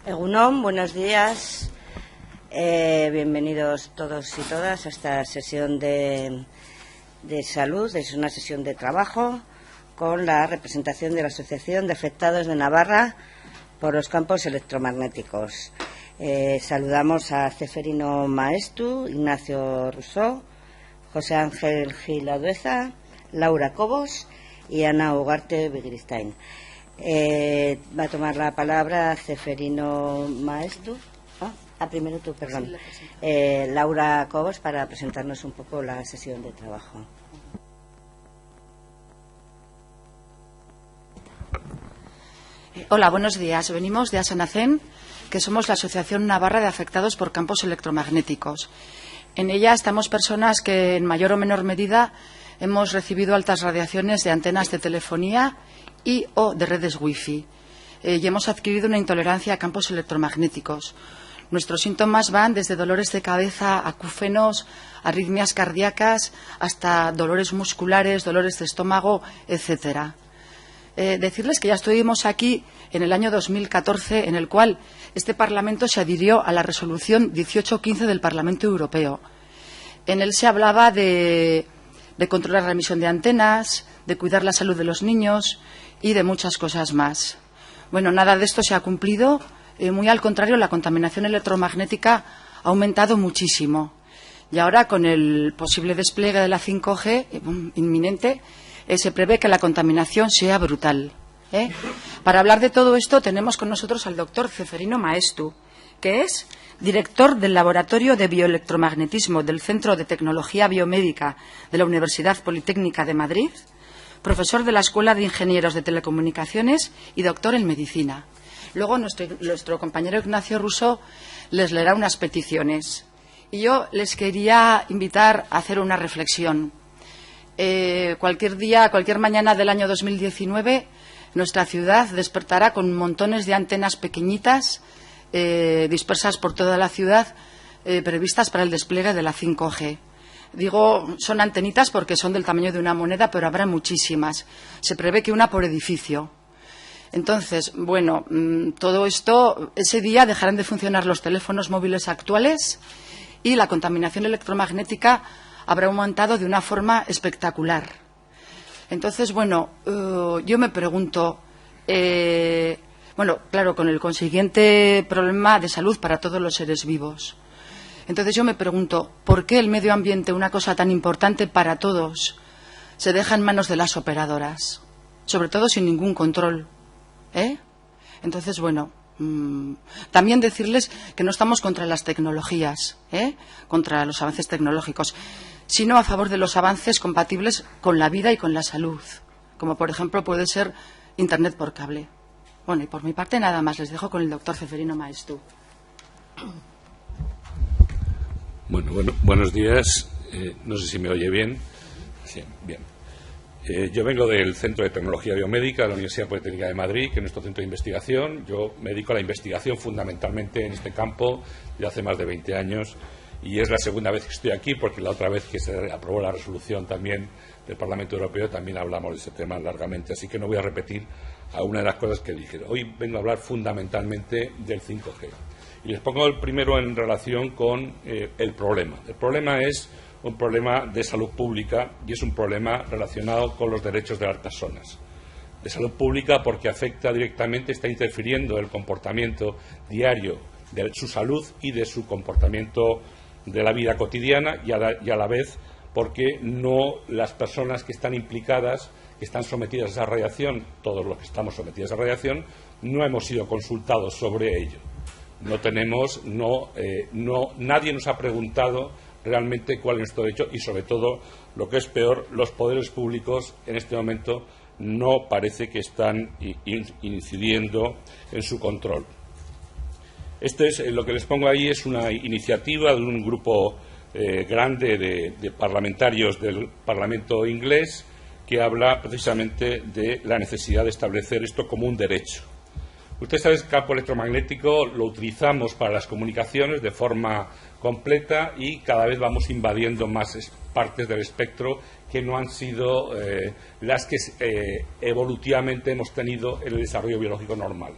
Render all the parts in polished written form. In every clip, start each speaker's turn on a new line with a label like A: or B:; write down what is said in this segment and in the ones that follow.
A: Egunon, buenos días. Bienvenidos todos y todas a esta sesión de salud. Es una sesión de trabajo con la representación de la Asociación de Afectados de Navarra por los campos electromagnéticos. Saludamos a Ceferino Maestu, Ignacio Rousseau, José Ángel Gil Adueza, Laura Cobos y Ana Ugarte Vigristain. Va a tomar la palabra Ceferino Maestu. Primero tú, perdón. Laura Cobos, para presentarnos un poco la sesión de trabajo.
B: Hola, buenos días. Venimos de Asanacén, que somos la Asociación Navarra de Afectados por Campos Electromagnéticos. En ella estamos personas que, en mayor o menor medida, hemos recibido altas radiaciones de antenas de telefonía y o de redes wifi, y hemos adquirido una intolerancia a campos electromagnéticos. Nuestros síntomas van desde dolores de cabeza, acúfenos, arritmias cardíacas, hasta dolores musculares, dolores de estómago, etcétera. Decirles que ya estuvimos aquí en el año 2014, en el cual este Parlamento se adhirió a la resolución 1815 del Parlamento Europeo. En él se hablaba de controlar la emisión de antenas, de cuidar la salud de los niños y de muchas cosas más. Bueno, nada de esto se ha cumplido. Muy al contrario, la contaminación electromagnética ha aumentado muchísimo. Y ahora, con el posible despliegue de la 5G inminente, se prevé que la contaminación sea brutal. Para hablar de todo esto tenemos con nosotros al doctor Ceferino Maestu, que es director del Laboratorio de Bioelectromagnetismo del Centro de Tecnología Biomédica de la Universidad Politécnica de Madrid, profesor de la Escuela de Ingenieros de Telecomunicaciones y doctor en Medicina. Luego nuestro compañero Ignacio Rousseau les leerá unas peticiones. Y yo les quería invitar a hacer una reflexión. Cualquier mañana del año 2019, nuestra ciudad despertará con montones de antenas pequeñitas dispersas por toda la ciudad, previstas para el despliegue de la 5G. Digo, son antenitas porque son del tamaño de una moneda, pero habrá muchísimas. Se prevé que una por edificio. Entonces, bueno, todo esto, ese día dejarán de funcionar los teléfonos móviles actuales y la contaminación electromagnética habrá aumentado de una forma espectacular. Entonces, bueno, yo me pregunto, claro, con el consiguiente problema de salud para todos los seres vivos. Entonces yo me pregunto, ¿por qué el medio ambiente, una cosa tan importante para todos, se deja en manos de las operadoras? Sobre todo sin ningún control. Entonces, bueno, también decirles que no estamos contra las tecnologías, contra los avances tecnológicos, sino a favor de los avances compatibles con la vida y con la salud, como por ejemplo puede ser Internet por cable. Bueno, y por mi parte nada más. Les dejo con el doctor Ceferino Maestu.
C: Bueno, buenos días. No sé si me oye bien. Sí, bien. Yo vengo del Centro de Tecnología Biomédica de la Universidad Politécnica de Madrid, que es nuestro centro de investigación. Yo me dedico a la investigación fundamentalmente en este campo desde hace más de 20 años y es la segunda vez que estoy aquí, porque la otra vez que se aprobó la resolución también del Parlamento Europeo también hablamos de ese tema largamente, así que no voy a repetir alguna de las cosas que dije. Hoy vengo a hablar fundamentalmente del 5G y les pongo el primero en relación con el problema. El problema es un problema de salud pública y es un problema relacionado con los derechos de las personas. De salud pública porque afecta directamente, está interfiriendo en el comportamiento diario de su salud y de su comportamiento de la vida cotidiana y a la vez porque no las personas que están implicadas, que están sometidas a esa radiación, todos los que estamos sometidos a esa radiación, no hemos sido consultados sobre ello. Nadie nos ha preguntado realmente cuál es nuestro derecho y, sobre todo, lo que es peor, los poderes públicos en este momento no parece que están incidiendo en su control. Lo que les pongo ahí es una iniciativa de un grupo grande de parlamentarios del Parlamento inglés que habla precisamente de la necesidad de establecer esto como un derecho. Usted sabe que el campo electromagnético lo utilizamos para las comunicaciones de forma completa y cada vez vamos invadiendo más partes del espectro que no han sido las que evolutivamente hemos tenido en el desarrollo biológico normal.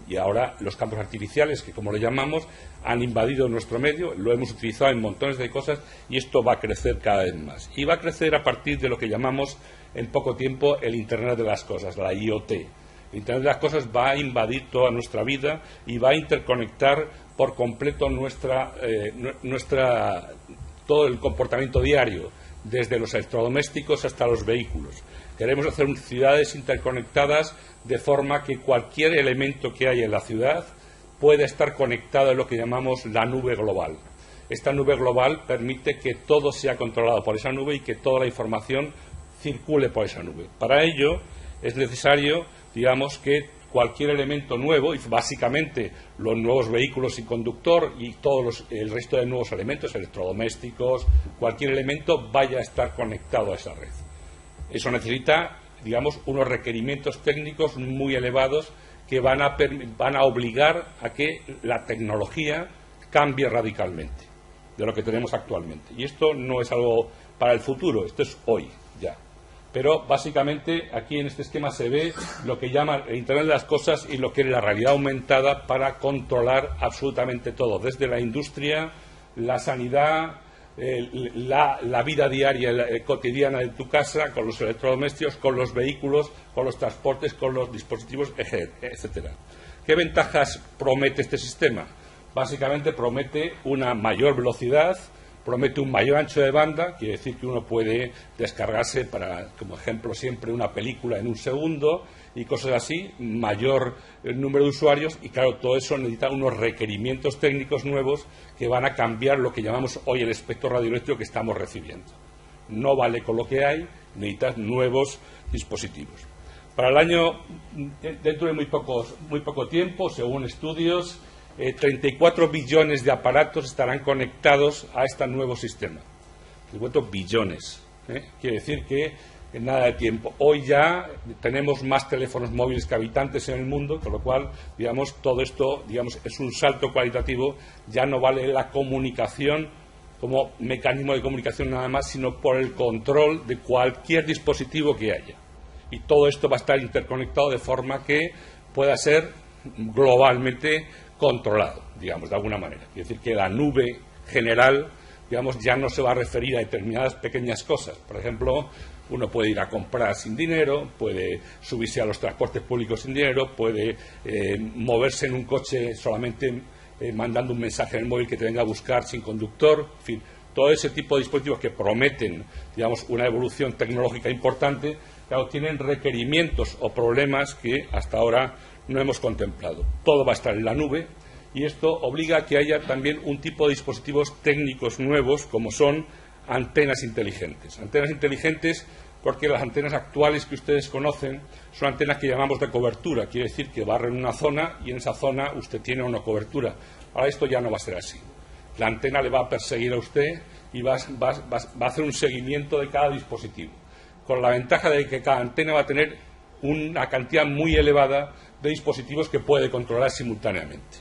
C: Y ahora los campos artificiales, que como lo llamamos, han invadido nuestro medio, lo hemos utilizado en montones de cosas y esto va a crecer cada vez más. Y va a crecer a partir de lo que llamamos en poco tiempo el Internet de las cosas, la IoT. El Internet de las cosas va a invadir toda nuestra vida y va a interconectar por completo todo el comportamiento diario, desde los electrodomésticos hasta los vehículos. Queremos hacer ciudades interconectadas de forma que cualquier elemento que haya en la ciudad pueda estar conectado en lo que llamamos la nube global. Esta nube global permite que todo sea controlado por esa nube y que toda la información circule por esa nube. Para ello es necesario, digamos, que cualquier elemento nuevo, y básicamente los nuevos vehículos sin conductor y el resto de nuevos elementos, electrodomésticos, cualquier elemento vaya a estar conectado a esa red. Eso necesita, digamos, unos requerimientos técnicos muy elevados que van a obligar a que la tecnología cambie radicalmente de lo que tenemos actualmente. Y esto no es algo para el futuro, esto es hoy ya. Pero básicamente aquí en este esquema se ve lo que llaman el Internet de las cosas y lo que es la realidad aumentada para controlar absolutamente todo, desde la industria, la sanidad, la vida diaria, cotidiana de tu casa, con los electrodomésticos, con los vehículos, con los transportes, con los dispositivos, etcétera. ¿Qué ventajas promete este sistema? Básicamente promete una mayor velocidad, promete un mayor ancho de banda, quiere decir que uno puede descargarse, como ejemplo siempre, una película en un segundo y cosas así, mayor número de usuarios y claro, todo eso necesita unos requerimientos técnicos nuevos que van a cambiar lo que llamamos hoy el espectro radioeléctrico que estamos recibiendo. No vale con lo que hay, necesitas nuevos dispositivos. Para el año, dentro de muy poco tiempo, según estudios, 34 billones de aparatos estarán conectados a este nuevo sistema. 34 billones. Quiere decir que en nada de tiempo. Hoy ya tenemos más teléfonos móviles que habitantes en el mundo, con lo cual, digamos, todo esto, digamos, es un salto cualitativo. Ya no vale la comunicación como mecanismo de comunicación nada más, sino por el control de cualquier dispositivo que haya. Y todo esto va a estar interconectado de forma que pueda ser globalmente controlado, digamos, de alguna manera. Quiere decir que la nube general, digamos, ya no se va a referir a determinadas pequeñas cosas. Por ejemplo, uno puede ir a comprar sin dinero, puede subirse a los transportes públicos sin dinero, puede moverse en un coche solamente mandando un mensaje en el móvil que te venga a buscar sin conductor, en fin, todo ese tipo de dispositivos que prometen, digamos, una evolución tecnológica importante, claro, tienen requerimientos o problemas que hasta ahora no hemos contemplado. Todo va a estar en la nube y esto obliga a que haya también un tipo de dispositivos técnicos nuevos como son antenas inteligentes. Antenas inteligentes porque las antenas actuales que ustedes conocen son antenas que llamamos de cobertura. Quiere decir que barren una zona y en esa zona usted tiene una cobertura. Ahora esto ya no va a ser así. La antena le va a perseguir a usted y va a hacer un seguimiento de cada dispositivo, con la ventaja de que cada antena va a tener una cantidad muy elevada de dispositivos que puede controlar simultáneamente,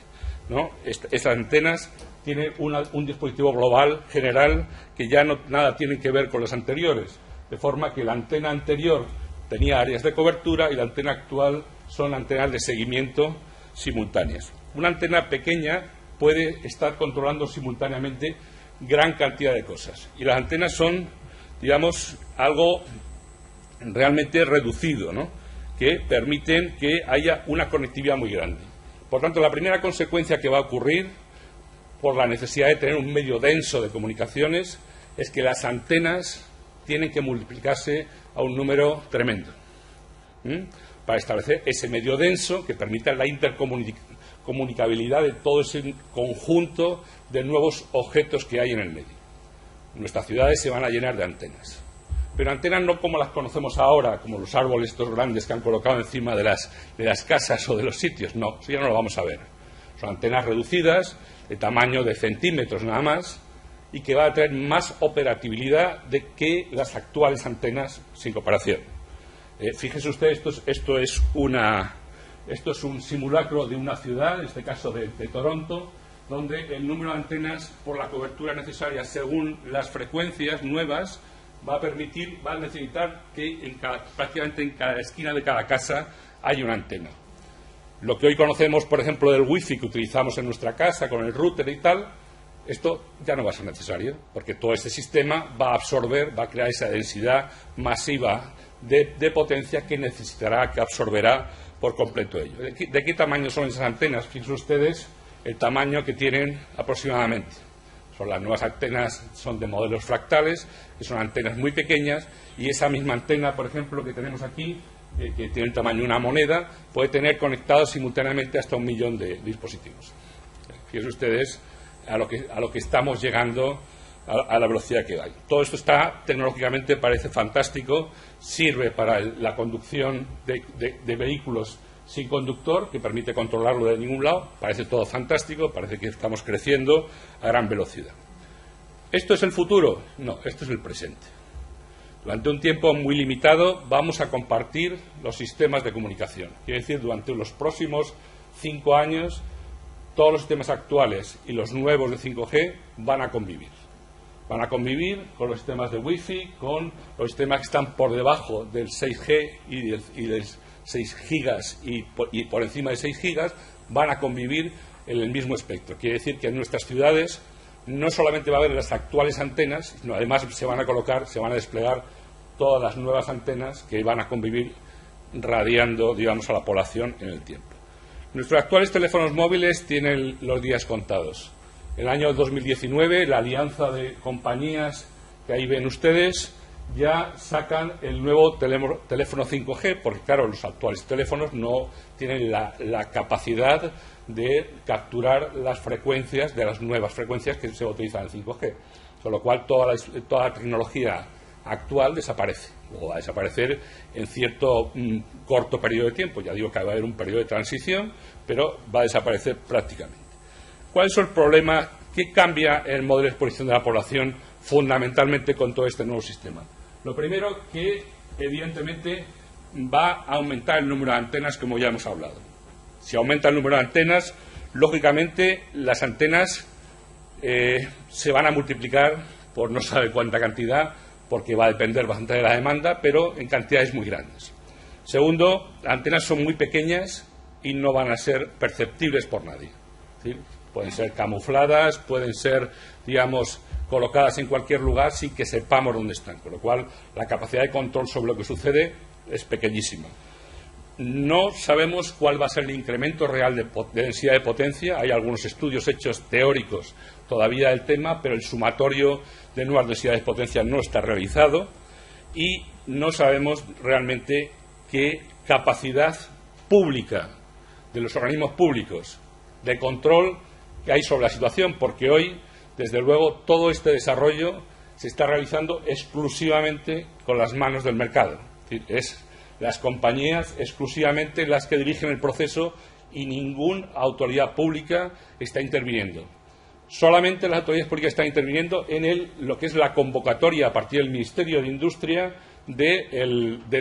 C: ¿no? Estas antenas tienen un dispositivo global, general, que ya nada tiene que ver con los anteriores, de forma que la antena anterior tenía áreas de cobertura y la antena actual son antenas de seguimiento simultáneas. Una antena pequeña puede estar controlando simultáneamente gran cantidad de cosas y las antenas son, digamos, algo realmente reducido, ¿no?, que permiten que haya una conectividad muy grande. Por tanto, la primera consecuencia que va a ocurrir por la necesidad de tener un medio denso de comunicaciones es que las antenas tienen que multiplicarse a un número tremendo para establecer ese medio denso que permita la intercomunicabilidad de todo ese conjunto de nuevos objetos que hay en el medio. Nuestras ciudades se van a llenar de antenas. Pero antenas no como las conocemos ahora, como los árboles estos grandes que han colocado encima de las casas o de los sitios. No, eso ya no lo vamos a ver. Son antenas reducidas, de tamaño de centímetros nada más, y que va a tener más operatividad de que las actuales antenas sin comparación. Fíjese usted, esto es un simulacro de una ciudad, en este caso de Toronto, donde el número de antenas por la cobertura necesaria según las frecuencias nuevas va a necesitar que prácticamente en cada esquina de cada casa haya una antena. Lo que hoy conocemos, por ejemplo, del wifi que utilizamos en nuestra casa con el router y tal, esto ya no va a ser necesario, porque todo este sistema va a absorber, va a crear esa densidad masiva de potencia que necesitará, que absorberá por completo ello. ¿De qué tamaño son esas antenas? Fíjense ustedes el tamaño que tienen aproximadamente. Son las nuevas antenas, son de modelos fractales, que son antenas muy pequeñas, y esa misma antena, por ejemplo, que tenemos aquí, que tiene el tamaño de una moneda, puede tener conectados simultáneamente hasta 1 millón de dispositivos. Fíjense ustedes a lo que estamos llegando, a la velocidad que hay. Todo esto está tecnológicamente, parece fantástico, sirve para la conducción de vehículos sin conductor, que permite controlarlo de ningún lado, parece todo fantástico, parece que estamos creciendo a gran velocidad. ¿Esto es el futuro? No, esto es el presente. Durante un tiempo muy limitado vamos a compartir los sistemas de comunicación. Quiere decir, durante los próximos 5 años, todos los sistemas actuales y los nuevos de 5G van a convivir. Van a convivir con los sistemas de Wi-Fi, con los sistemas que están por debajo del 6G y del 6 gigas y por encima de 6 gigas, van a convivir en el mismo espectro. Quiere decir que en nuestras ciudades no solamente va a haber las actuales antenas, sino además se van a desplegar todas las nuevas antenas que van a convivir radiando, digamos, a la población en el tiempo. Nuestros actuales teléfonos móviles tienen los días contados. El año 2019, la alianza de compañías que ahí ven ustedes ya sacan el nuevo teléfono 5G, porque claro, los actuales teléfonos no tienen la capacidad de capturar las frecuencias de las nuevas frecuencias que se utilizan en 5G, con lo cual toda la tecnología actual desaparece, o va a desaparecer en cierto corto periodo de tiempo. Ya digo que va a haber un periodo de transición, pero va a desaparecer prácticamente. ¿Cuál es el problema? ¿Qué cambia el modelo de exposición de la población fundamentalmente con todo este nuevo sistema? Lo primero, que evidentemente va a aumentar el número de antenas, como ya hemos hablado. Si aumenta el número de antenas, lógicamente las antenas se van a multiplicar por no sabe cuánta cantidad, porque va a depender bastante de la demanda, pero en cantidades muy grandes. Segundo, las antenas son muy pequeñas y no van a ser perceptibles por nadie. ¿Sí? Pueden ser camufladas, pueden ser, digamos, colocadas en cualquier lugar sin que sepamos dónde están, con lo cual la capacidad de control sobre lo que sucede es pequeñísima. No sabemos cuál va a ser el incremento real de densidad de potencia. Hay algunos estudios hechos teóricos todavía del tema, pero el sumatorio de nuevas densidades de potencia no está realizado y no sabemos realmente qué capacidad pública de los organismos públicos de control que hay sobre la situación, porque hoy, desde luego, todo este desarrollo se está realizando exclusivamente con las manos del mercado. Es las compañías exclusivamente las que dirigen el proceso y ninguna autoridad pública está interviniendo. Solamente las autoridades públicas están interviniendo en lo que es la convocatoria a partir del Ministerio de Industria de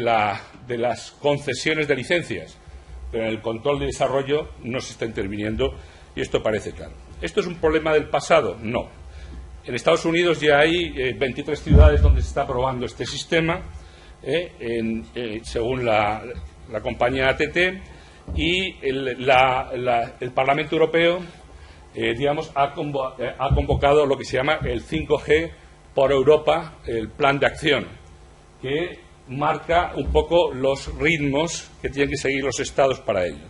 C: las concesiones de licencias, pero en el control de desarrollo no se está interviniendo y esto parece claro. ¿Esto es un problema del pasado? No. En Estados Unidos ya hay 23 ciudades donde se está probando este sistema, según la compañía ATT, y el Parlamento Europeo ha convocado lo que se llama el 5G por Europa, el plan de acción, que marca un poco los ritmos que tienen que seguir los Estados para ello,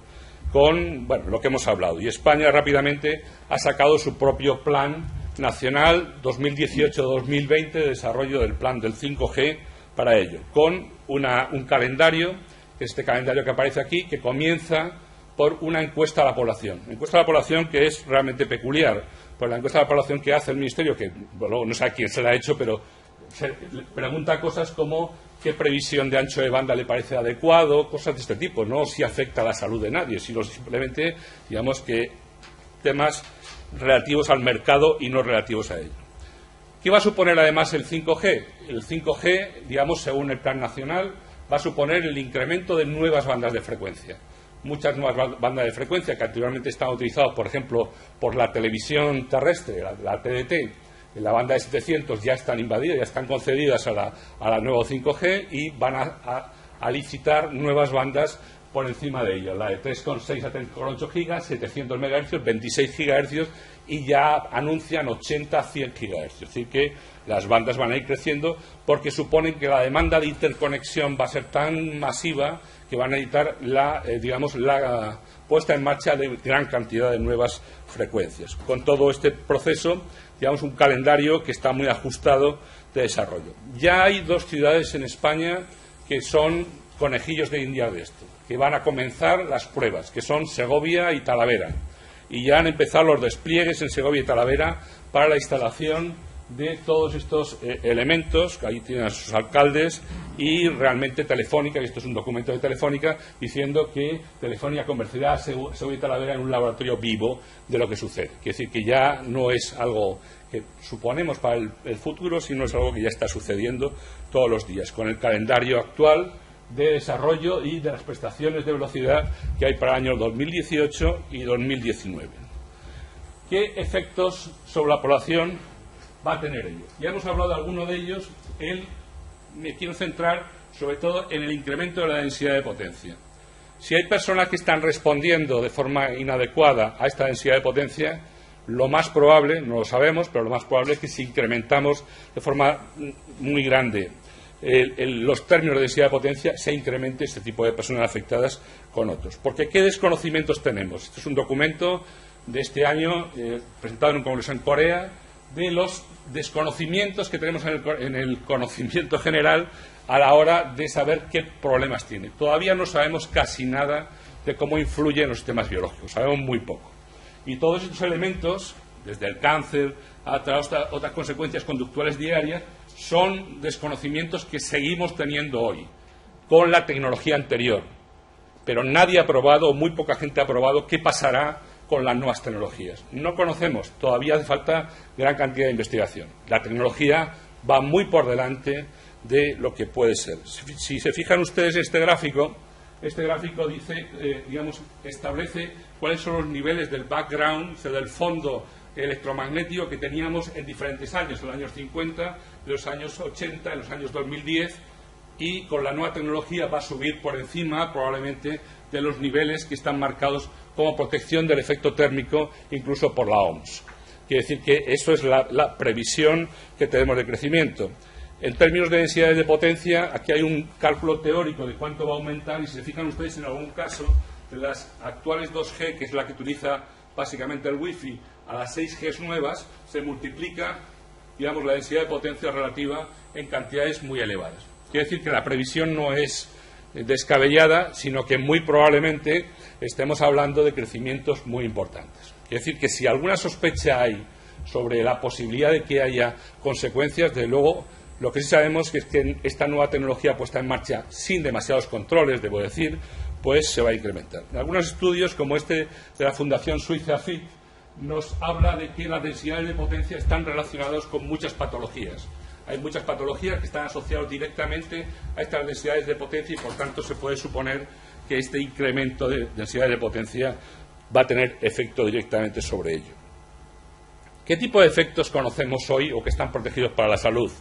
C: con lo que hemos hablado. Y España rápidamente ha sacado su propio plan nacional 2018-2020 de desarrollo del plan del 5G para ello, con un calendario, que es este calendario que aparece aquí, que comienza por una encuesta a la población. Encuesta a la población que es realmente peculiar, pues la encuesta a la población que hace el Ministerio, que no sé a quién se la ha hecho, pero se pregunta cosas como qué previsión de ancho de banda le parece adecuado, cosas de este tipo, no si afecta a la salud de nadie, sino simplemente, digamos, que temas relativos al mercado y no relativos a ello. ¿Qué va a suponer además el 5G? El 5G, digamos, según el plan nacional, va a suponer el incremento de nuevas bandas de frecuencia. Muchas nuevas bandas de frecuencia que anteriormente estaban utilizadas, por ejemplo, por la televisión terrestre, la TDT, en la banda de 700 ya están invadidas, ya están concedidas a la nueva 5G y van a licitar nuevas bandas por encima de ella. La de 3,6 a 3,8 gigas, 700 MHz, 26 GHz y ya anuncian 80 a 100 GHz. Es decir, que las bandas van a ir creciendo porque suponen que la demanda de interconexión va a ser tan masiva que van a necesitar la puesta en marcha de gran cantidad de nuevas frecuencias. Con todo este proceso, digamos, un calendario que está muy ajustado de desarrollo. Ya hay 2 ciudades en España que son conejillos de India de esto, que van a comenzar las pruebas, que son Segovia y Talavera. Y ya han empezado los despliegues en Segovia y Talavera para la instalación de todos estos elementos, que ahí tienen a sus alcaldes, y realmente Telefónica, y esto es un documento de Telefónica, diciendo que Telefónica convertirá a Segovia y Talavera en un laboratorio vivo de lo que sucede. Quiere decir que ya no es algo que suponemos para el futuro, sino es algo que ya está sucediendo todos los días, con el calendario actual de desarrollo y de las prestaciones de velocidad que hay para el año 2018 y 2019. ¿Qué efectos sobre la población va a tener ello? Ya hemos hablado de alguno de ellos. Me quiero centrar sobre todo en el incremento de la densidad de potencia. Si hay personas que están respondiendo de forma inadecuada a esta densidad de potencia, lo más probable, no lo sabemos, pero lo más probable es que si incrementamos de forma muy grande los términos de densidad de potencia, se incremente este tipo de personas afectadas con otros. Porque ¿qué desconocimientos tenemos? Este es un documento de este año presentado en un congreso en Corea, de los desconocimientos que tenemos en el conocimiento general a la hora de saber qué problemas tiene. Todavía no sabemos casi nada de cómo influyen los sistemas biológicos, sabemos muy poco. Y todos estos elementos, desde el cáncer hasta otras consecuencias conductuales diarias, son desconocimientos que seguimos teniendo hoy, con la tecnología anterior. Pero nadie ha probado, o muy poca gente ha probado, qué pasará con las nuevas tecnologías. No conocemos, todavía hace falta gran cantidad de investigación. La tecnología va muy por delante de lo que puede ser. Si se fijan ustedes en este gráfico dice, establece cuáles son los niveles del background, o sea, del fondo electromagnético que teníamos en diferentes años, en los años 50, en los años 80, en los años 2010, y con la nueva tecnología va a subir por encima probablemente de los niveles que están marcados como protección del efecto térmico, incluso por la OMS. Quiere decir que eso es la previsión que tenemos de crecimiento. En términos de densidades de potencia, aquí hay un cálculo teórico de cuánto va a aumentar, y si se fijan ustedes en algún caso de las actuales 2G, que es la que utiliza básicamente el Wi-Fi, a las 6G nuevas, se multiplica, digamos, la densidad de potencia relativa en cantidades muy elevadas. Quiere decir que la previsión no es descabellada, sino que muy probablemente estemos hablando de crecimientos muy importantes. Quiere decir que si alguna sospecha hay sobre la posibilidad de que haya consecuencias, de luego, lo que sí sabemos es que esta nueva tecnología puesta en marcha sin demasiados controles, debo decir, pues se va a incrementar. En algunos estudios, como este de la Fundación Suiza FIT, nos habla de que las densidades de potencia están relacionadas con muchas patologías. Hay muchas patologías que están asociadas directamente a estas densidades de potencia y, por tanto, se puede suponer que este incremento de densidades de potencia va a tener efecto directamente sobre ello. ¿Qué tipo de efectos conocemos hoy o que están protegidos para la salud?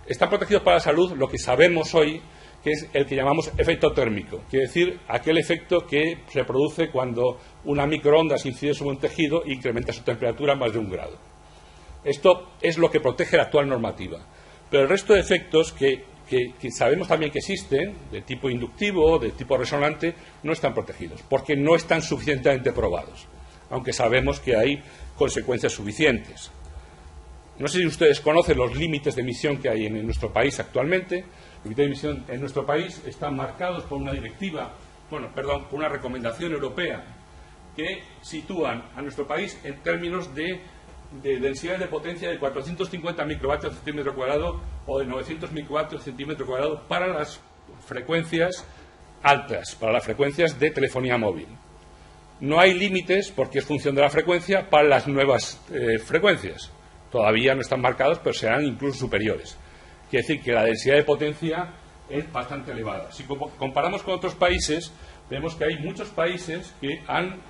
C: Están protegidos para la salud lo que sabemos hoy, que es el que llamamos efecto térmico, quiere decir aquel efecto que se produce cuando una microondas incide sobre un tejido e incrementa su temperatura más de 1 grado. Esto es lo que protege la actual normativa. Pero el resto de efectos que sabemos también que existen, de tipo inductivo, de tipo resonante, no están protegidos, porque no están suficientemente probados, aunque sabemos que hay consecuencias suficientes. No sé si ustedes conocen los límites de emisión que hay en nuestro país actualmente. Los límites de emisión en nuestro país están marcados por una directiva, por una recomendación europea que sitúan a nuestro país en términos de densidades de potencia de 450 microvatios por centímetro cuadrado o de 900 microvatios por centímetro cuadrado para las frecuencias altas, para las frecuencias de telefonía móvil. No hay límites, porque es función de la frecuencia, para las nuevas frecuencias. Todavía no están marcados, pero serán incluso superiores. Quiere decir que la densidad de potencia es bastante elevada. Si comparamos con otros países, vemos que hay muchos países que han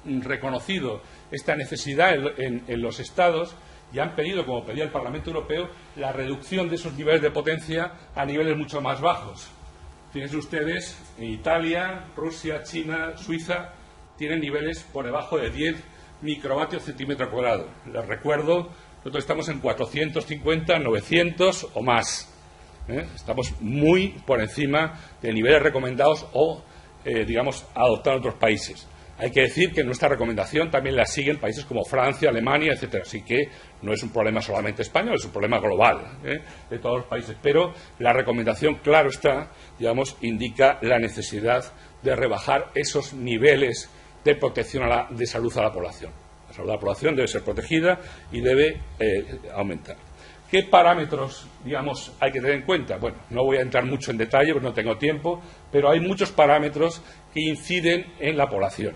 C: reconocido esta necesidad en los estados y han pedido, como pedía el Parlamento Europeo, la reducción de esos niveles de potencia a niveles mucho más bajos. Fíjense ustedes, en Italia, Rusia, China, Suiza tienen niveles por debajo de 10 microvatios centímetro cuadrado. Les recuerdo, nosotros estamos en 450, 900 o más. Estamos muy por encima de niveles recomendados o, digamos, adoptados en otros países. Hay que decir que nuestra recomendación también la siguen países como Francia, Alemania, etcétera. Así que no es un problema solamente español, es un problema global de todos los países. Pero la recomendación, claro está, digamos, indica la necesidad de rebajar esos niveles de protección de salud a la población. La salud de la población debe ser protegida y debe aumentar. ¿Qué parámetros, digamos, hay que tener en cuenta? Bueno, no voy a entrar mucho en detalle porque no tengo tiempo, pero hay muchos parámetros que inciden en la población.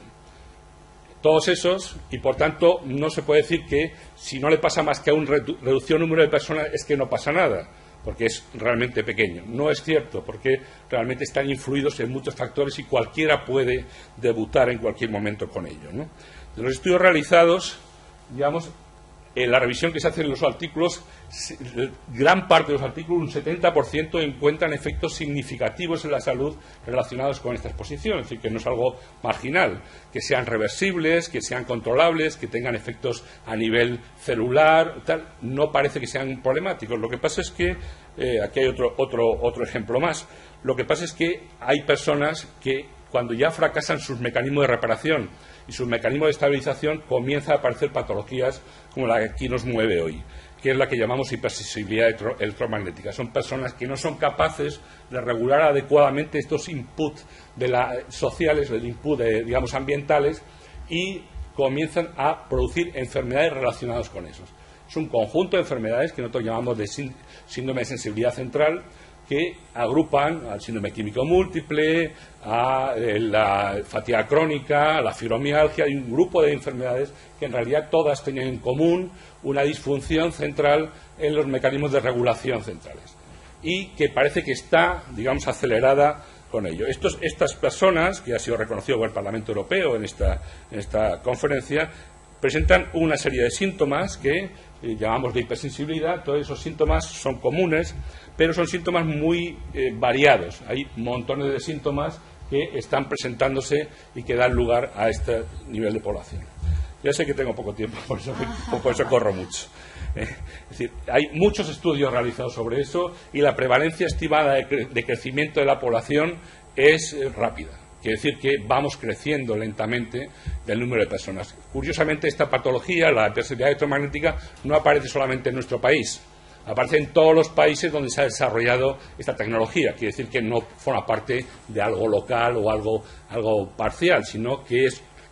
C: Todos esos, y por tanto no se puede decir que si no le pasa más que a un reducido número de personas es que no pasa nada, porque es realmente pequeño. No es cierto, porque realmente están influidos en muchos factores y cualquiera puede debutar en cualquier momento con ello, ¿no? De los estudios realizados, digamos, en la revisión que se hace en los artículos, gran parte de los artículos, un 70%, encuentran efectos significativos en la salud relacionados con esta exposición, es decir, que no es algo marginal, que sean reversibles, que sean controlables, que tengan efectos a nivel celular, tal, no parece que sean problemáticos. Lo que pasa es que, aquí hay otro ejemplo más, lo que pasa es que hay personas que cuando ya fracasan sus mecanismos de reparación y sus mecanismos de estabilización, comienzan a aparecer patologías como la que aquí nos mueve hoy, que es la que llamamos hipersensibilidad electromagnética. Son personas que no son capaces de regular adecuadamente estos inputs sociales, el input digamos, ambientales, y comienzan a producir enfermedades relacionadas con esos. Es un conjunto de enfermedades que nosotros llamamos de síndrome de sensibilidad central, que agrupan al síndrome químico múltiple, a la fatiga crónica, a la fibromialgia. Hay un grupo de enfermedades que en realidad todas tienen en común una disfunción central en los mecanismos de regulación centrales y que parece que está, digamos, acelerada con ello. Estas personas, que ha sido reconocido por el Parlamento Europeo en esta conferencia, presentan una serie de síntomas que llamamos de hipersensibilidad. Todos esos síntomas son comunes, pero son síntomas muy variados. Hay montones de síntomas que están presentándose y que dan lugar a este nivel de población. Ya sé que tengo poco tiempo, por eso corro mucho. Es decir, hay muchos estudios realizados sobre eso y la prevalencia estimada de crecimiento de la población es rápida. Quiere decir que vamos creciendo lentamente del número de personas. Curiosamente, esta patología, la hipersensibilidad electromagnética, no aparece solamente en nuestro país. Aparece en todos los países donde se ha desarrollado esta tecnología. Quiere decir que no forma parte de algo local o algo parcial, sino que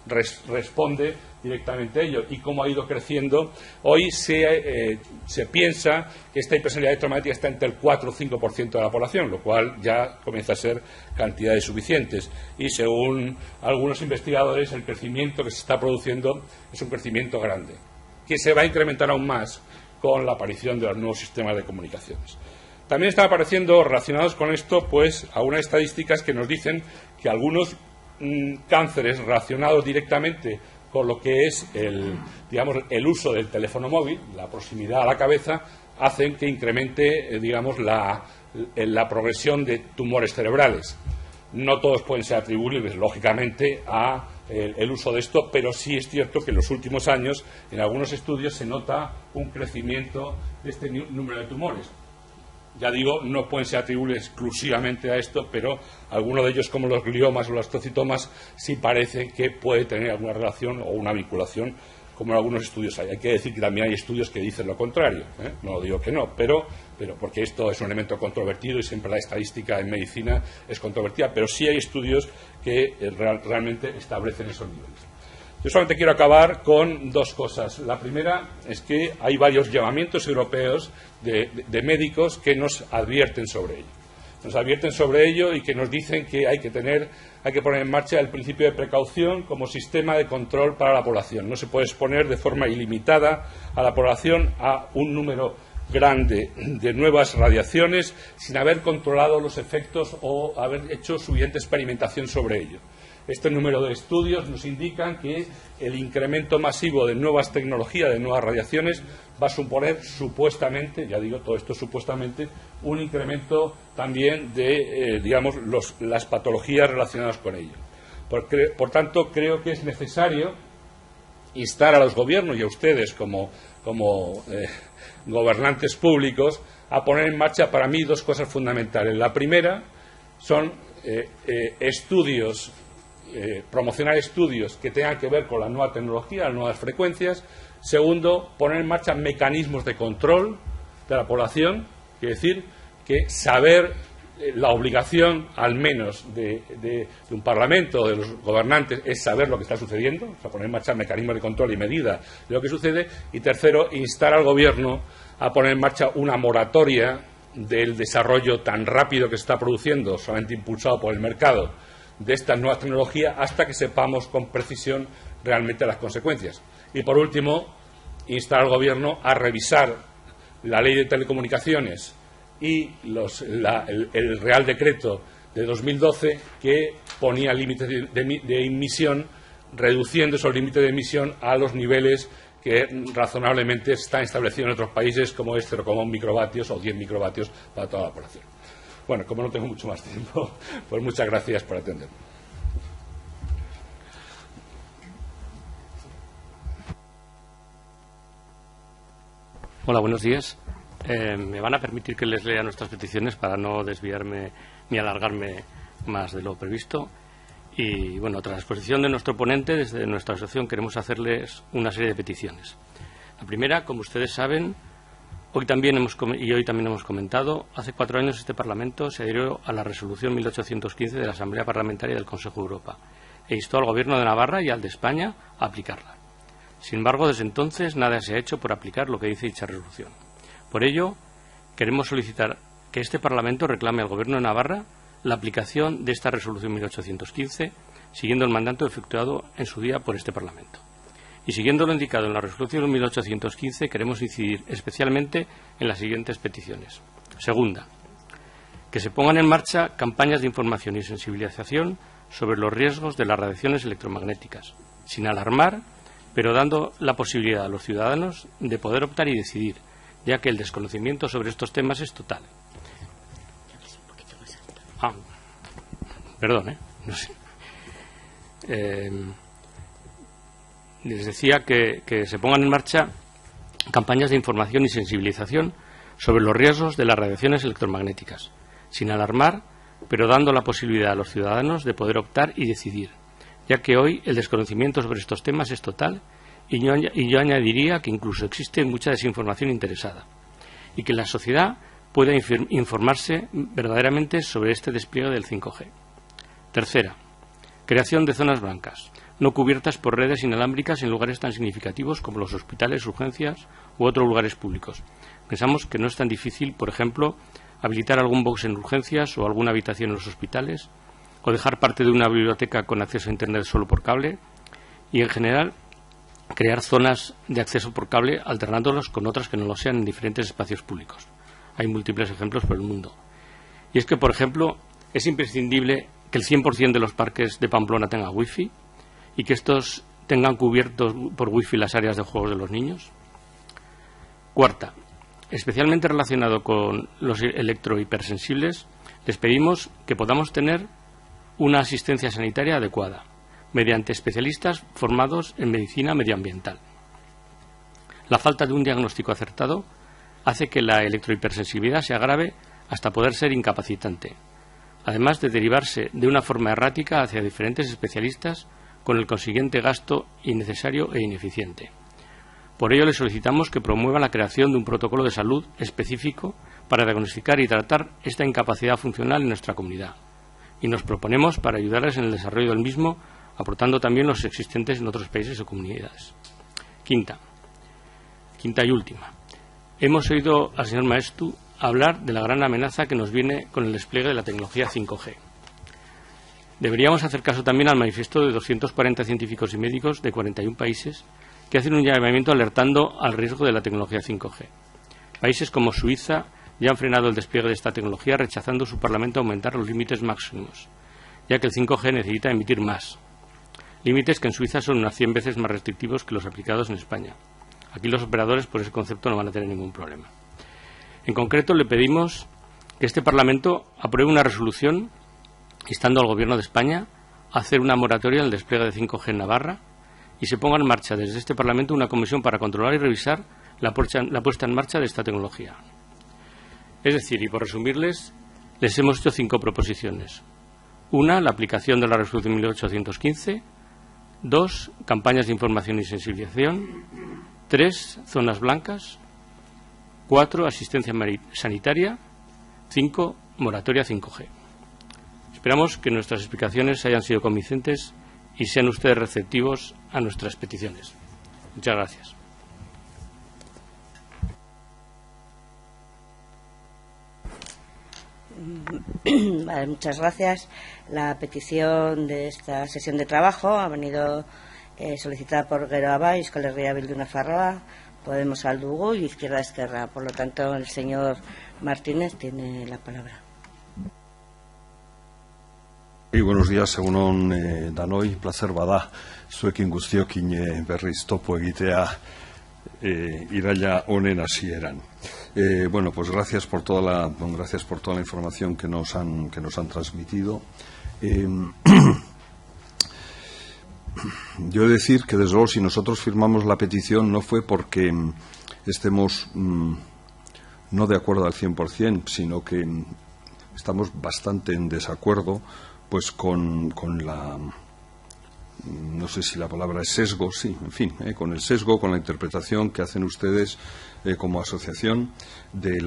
C: responde directamente a ello. Y como ha ido creciendo, hoy se piensa que esta hipersensibilidad electromagnética está entre el 4 o 5% de la población, lo cual ya comienza a ser cantidades suficientes. Y según algunos investigadores, el crecimiento que se está produciendo es un crecimiento grande, que se va a incrementar aún más con la aparición de los nuevos sistemas de comunicaciones. También están apareciendo relacionados con esto, pues, algunas estadísticas que nos dicen que algunos cánceres relacionados directamente con lo que es el uso del teléfono móvil, la proximidad a la cabeza, hacen que incremente, digamos, la progresión de tumores cerebrales. No todos pueden ser atribuibles, lógicamente, a el uso de esto, pero sí es cierto que en los últimos años, en algunos estudios, se nota un crecimiento de este número de tumores. Ya digo, no pueden ser atribuibles exclusivamente a esto, pero algunos de ellos, como los gliomas o los astocitomas, sí parece que puede tener alguna relación o una vinculación, como en algunos estudios hay. Hay que decir que también hay estudios que dicen lo contrario, no digo que no, pero porque esto es un elemento controvertido y siempre la estadística en medicina es controvertida, pero sí hay estudios que realmente establecen esos niveles. Yo solamente quiero acabar con dos cosas. La primera es que hay varios llamamientos europeos de médicos que nos advierten sobre ello. Nos advierten sobre ello y que nos dicen que hay que poner en marcha el principio de precaución como sistema de control para la población. No se puede exponer de forma ilimitada a la población a un número grande de nuevas radiaciones sin haber controlado los efectos o haber hecho suficiente experimentación sobre ello. Este número de estudios nos indican que el incremento masivo de nuevas tecnologías, de nuevas radiaciones, va a suponer supuestamente, ya digo, todo esto supuestamente, un incremento también de, digamos, las patologías relacionadas con ello. Por tanto, creo que es necesario instar a los gobiernos y a ustedes como gobernantes públicos a poner en marcha, para mí, dos cosas fundamentales. La primera son promocionar estudios que tengan que ver con la nueva tecnología, las nuevas frecuencias. Segundo, poner en marcha mecanismos de control de la población, es decir, que saber la obligación, al menos, de un Parlamento o de los gobernantes es saber lo que está sucediendo, o sea, poner en marcha mecanismos de control y medida de lo que sucede. Y tercero, instar al Gobierno a poner en marcha una moratoria del desarrollo tan rápido que se está produciendo, solamente impulsado por el mercado, de estas nuevas tecnologías, hasta que sepamos con precisión realmente las consecuencias. Y, por último, instar al Gobierno a revisar la Ley de Telecomunicaciones y el Real Decreto de 2012, que ponía límites de emisión, reduciendo esos límites de emisión a los niveles que razonablemente están establecidos en otros países, como es 0,1 microvatios o 10 microvatios para toda la población. Bueno, como no tengo mucho más tiempo, pues muchas gracias por atenderme.
D: Hola, buenos días. Me van a permitir que les lea nuestras peticiones para no desviarme ni alargarme más de lo previsto. Y, bueno, tras la exposición de nuestro ponente, desde nuestra asociación queremos hacerles una serie de peticiones. La primera, como ustedes saben, hoy también hemos comentado, hace 4 años este Parlamento se adhirió a la resolución 1815 de la Asamblea Parlamentaria del Consejo de Europa e instó al Gobierno de Navarra y al de España a aplicarla. Sin embargo, desde entonces nada se ha hecho por aplicar lo que dice dicha resolución. Por ello, queremos solicitar que este Parlamento reclame al Gobierno de Navarra la aplicación de esta resolución 1815, siguiendo el mandato efectuado en su día por este Parlamento. Y siguiendo lo indicado en la resolución 1815, queremos incidir especialmente en las siguientes peticiones. Segunda, que se pongan en marcha campañas de información y sensibilización sobre los riesgos de las radiaciones electromagnéticas, sin alarmar, pero dando la posibilidad a los ciudadanos de poder optar y decidir, ya que el desconocimiento sobre estos temas es total. Perdón, no sé. Les decía que se pongan en marcha campañas de información y sensibilización sobre los riesgos de las radiaciones electromagnéticas, sin alarmar, pero dando la posibilidad a los ciudadanos de poder optar y decidir, ya que hoy el desconocimiento sobre estos temas es total y yo añadiría que incluso existe mucha desinformación interesada y que la sociedad pueda informarse verdaderamente sobre este despliegue del 5G. Tercera, creación de zonas blancas, no cubiertas por redes inalámbricas en lugares tan significativos como los hospitales, urgencias u otros lugares públicos. Pensamos que no es tan difícil, por ejemplo, habilitar algún box en urgencias o alguna habitación en los hospitales, o dejar parte de una biblioteca con acceso a Internet solo por cable, y en general crear zonas de acceso por cable alternándolos con otras que no lo sean en diferentes espacios públicos. Hay múltiples ejemplos por el mundo. Y es que, por ejemplo, es imprescindible que el 100% de los parques de Pamplona tenga wifi y que estos tengan cubiertos por wifi las áreas de juegos de los niños. Cuarta, especialmente relacionado con los electrohipersensibles, les pedimos que podamos tener una asistencia sanitaria adecuada, mediante especialistas formados en medicina medioambiental. La falta de un diagnóstico acertado hace que la electrohipersensibilidad se agrave hasta poder ser incapacitante, además de derivarse de una forma errática hacia diferentes especialistas con el consiguiente gasto innecesario e ineficiente. Por ello, le solicitamos que promuevan la creación de un protocolo de salud específico para diagnosticar y tratar esta incapacidad funcional en nuestra comunidad. Y nos proponemos para ayudarles en el desarrollo del mismo, aportando también los existentes en otros países o comunidades. Quinta y última. Hemos oído al señor Maeztu hablar de la gran amenaza que nos viene con el despliegue de la tecnología 5G. Deberíamos hacer caso también al manifiesto de 240 científicos y médicos de 41 países que hacen un llamamiento alertando al riesgo de la tecnología 5G. Países como Suiza ya han frenado el despliegue de esta tecnología, rechazando su Parlamento aumentar los límites máximos. ya que el 5G necesita emitir más. Límites que en Suiza son unas 100 veces más restrictivos que los aplicados en España. Aquí los operadores por ese concepto no van a tener ningún problema. En concreto, le pedimos que este Parlamento apruebe una resolución instando al Gobierno de España a hacer una moratoria al despliegue de 5G en Navarra y se ponga en marcha desde este Parlamento una comisión para controlar y revisar la puesta en marcha de esta tecnología. Es decir, y por resumirles, les hemos hecho 5 proposiciones. 1, la aplicación de la resolución 1815. 2, campañas de información y sensibilización. 3, zonas blancas. 4, asistencia sanitaria. 5, moratoria 5G. Esperamos que nuestras explicaciones hayan sido convincentes y sean ustedes receptivos a nuestras peticiones. Muchas gracias.
A: Vale, muchas gracias. La petición de esta sesión de trabajo ha venido solicitada por Geroa Euskal Herria Bildu Nafarroa, Podemos Aldugu y Izquierda Esquerra. Por lo tanto, el señor Martínez tiene la palabra.
E: Buenos días, egun on danoi, placer bada zuekin guztiokin berriz topo egitea iraila honen hasieran. Bueno, pues gracias por toda la información que nos han transmitido. Yo he de decir que desde luego si nosotros firmamos la petición no fue porque estemos no de acuerdo al 100%, sino que estamos bastante en desacuerdo pues con la, no sé si la palabra es sesgo, sí, en fin, con el sesgo, con la interpretación que hacen ustedes como asociación de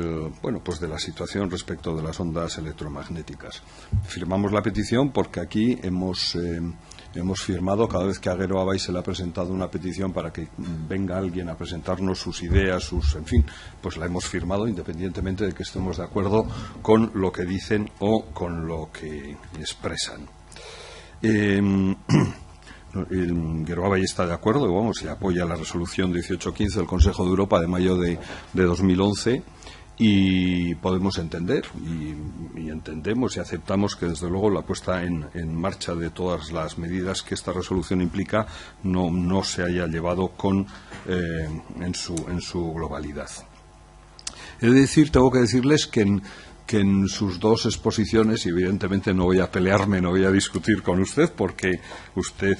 E: la situación respecto de las ondas electromagnéticas. Firmamos la petición porque aquí hemos firmado, cada vez que a Geroa Bai se le ha presentado una petición para que venga alguien a presentarnos sus ideas, en fin, pues la hemos firmado independientemente de que estemos de acuerdo con lo que dicen o con lo que expresan. Geroa Bai está de acuerdo y apoya la resolución 1815 del Consejo de Europa de mayo de 2011 y podemos entender y entendemos y aceptamos que desde luego la puesta en marcha de todas las medidas que esta resolución implica no se haya llevado en su globalidad. Tengo que decirles que en sus dos exposiciones, y evidentemente no voy a pelearme, no voy a discutir con usted porque usted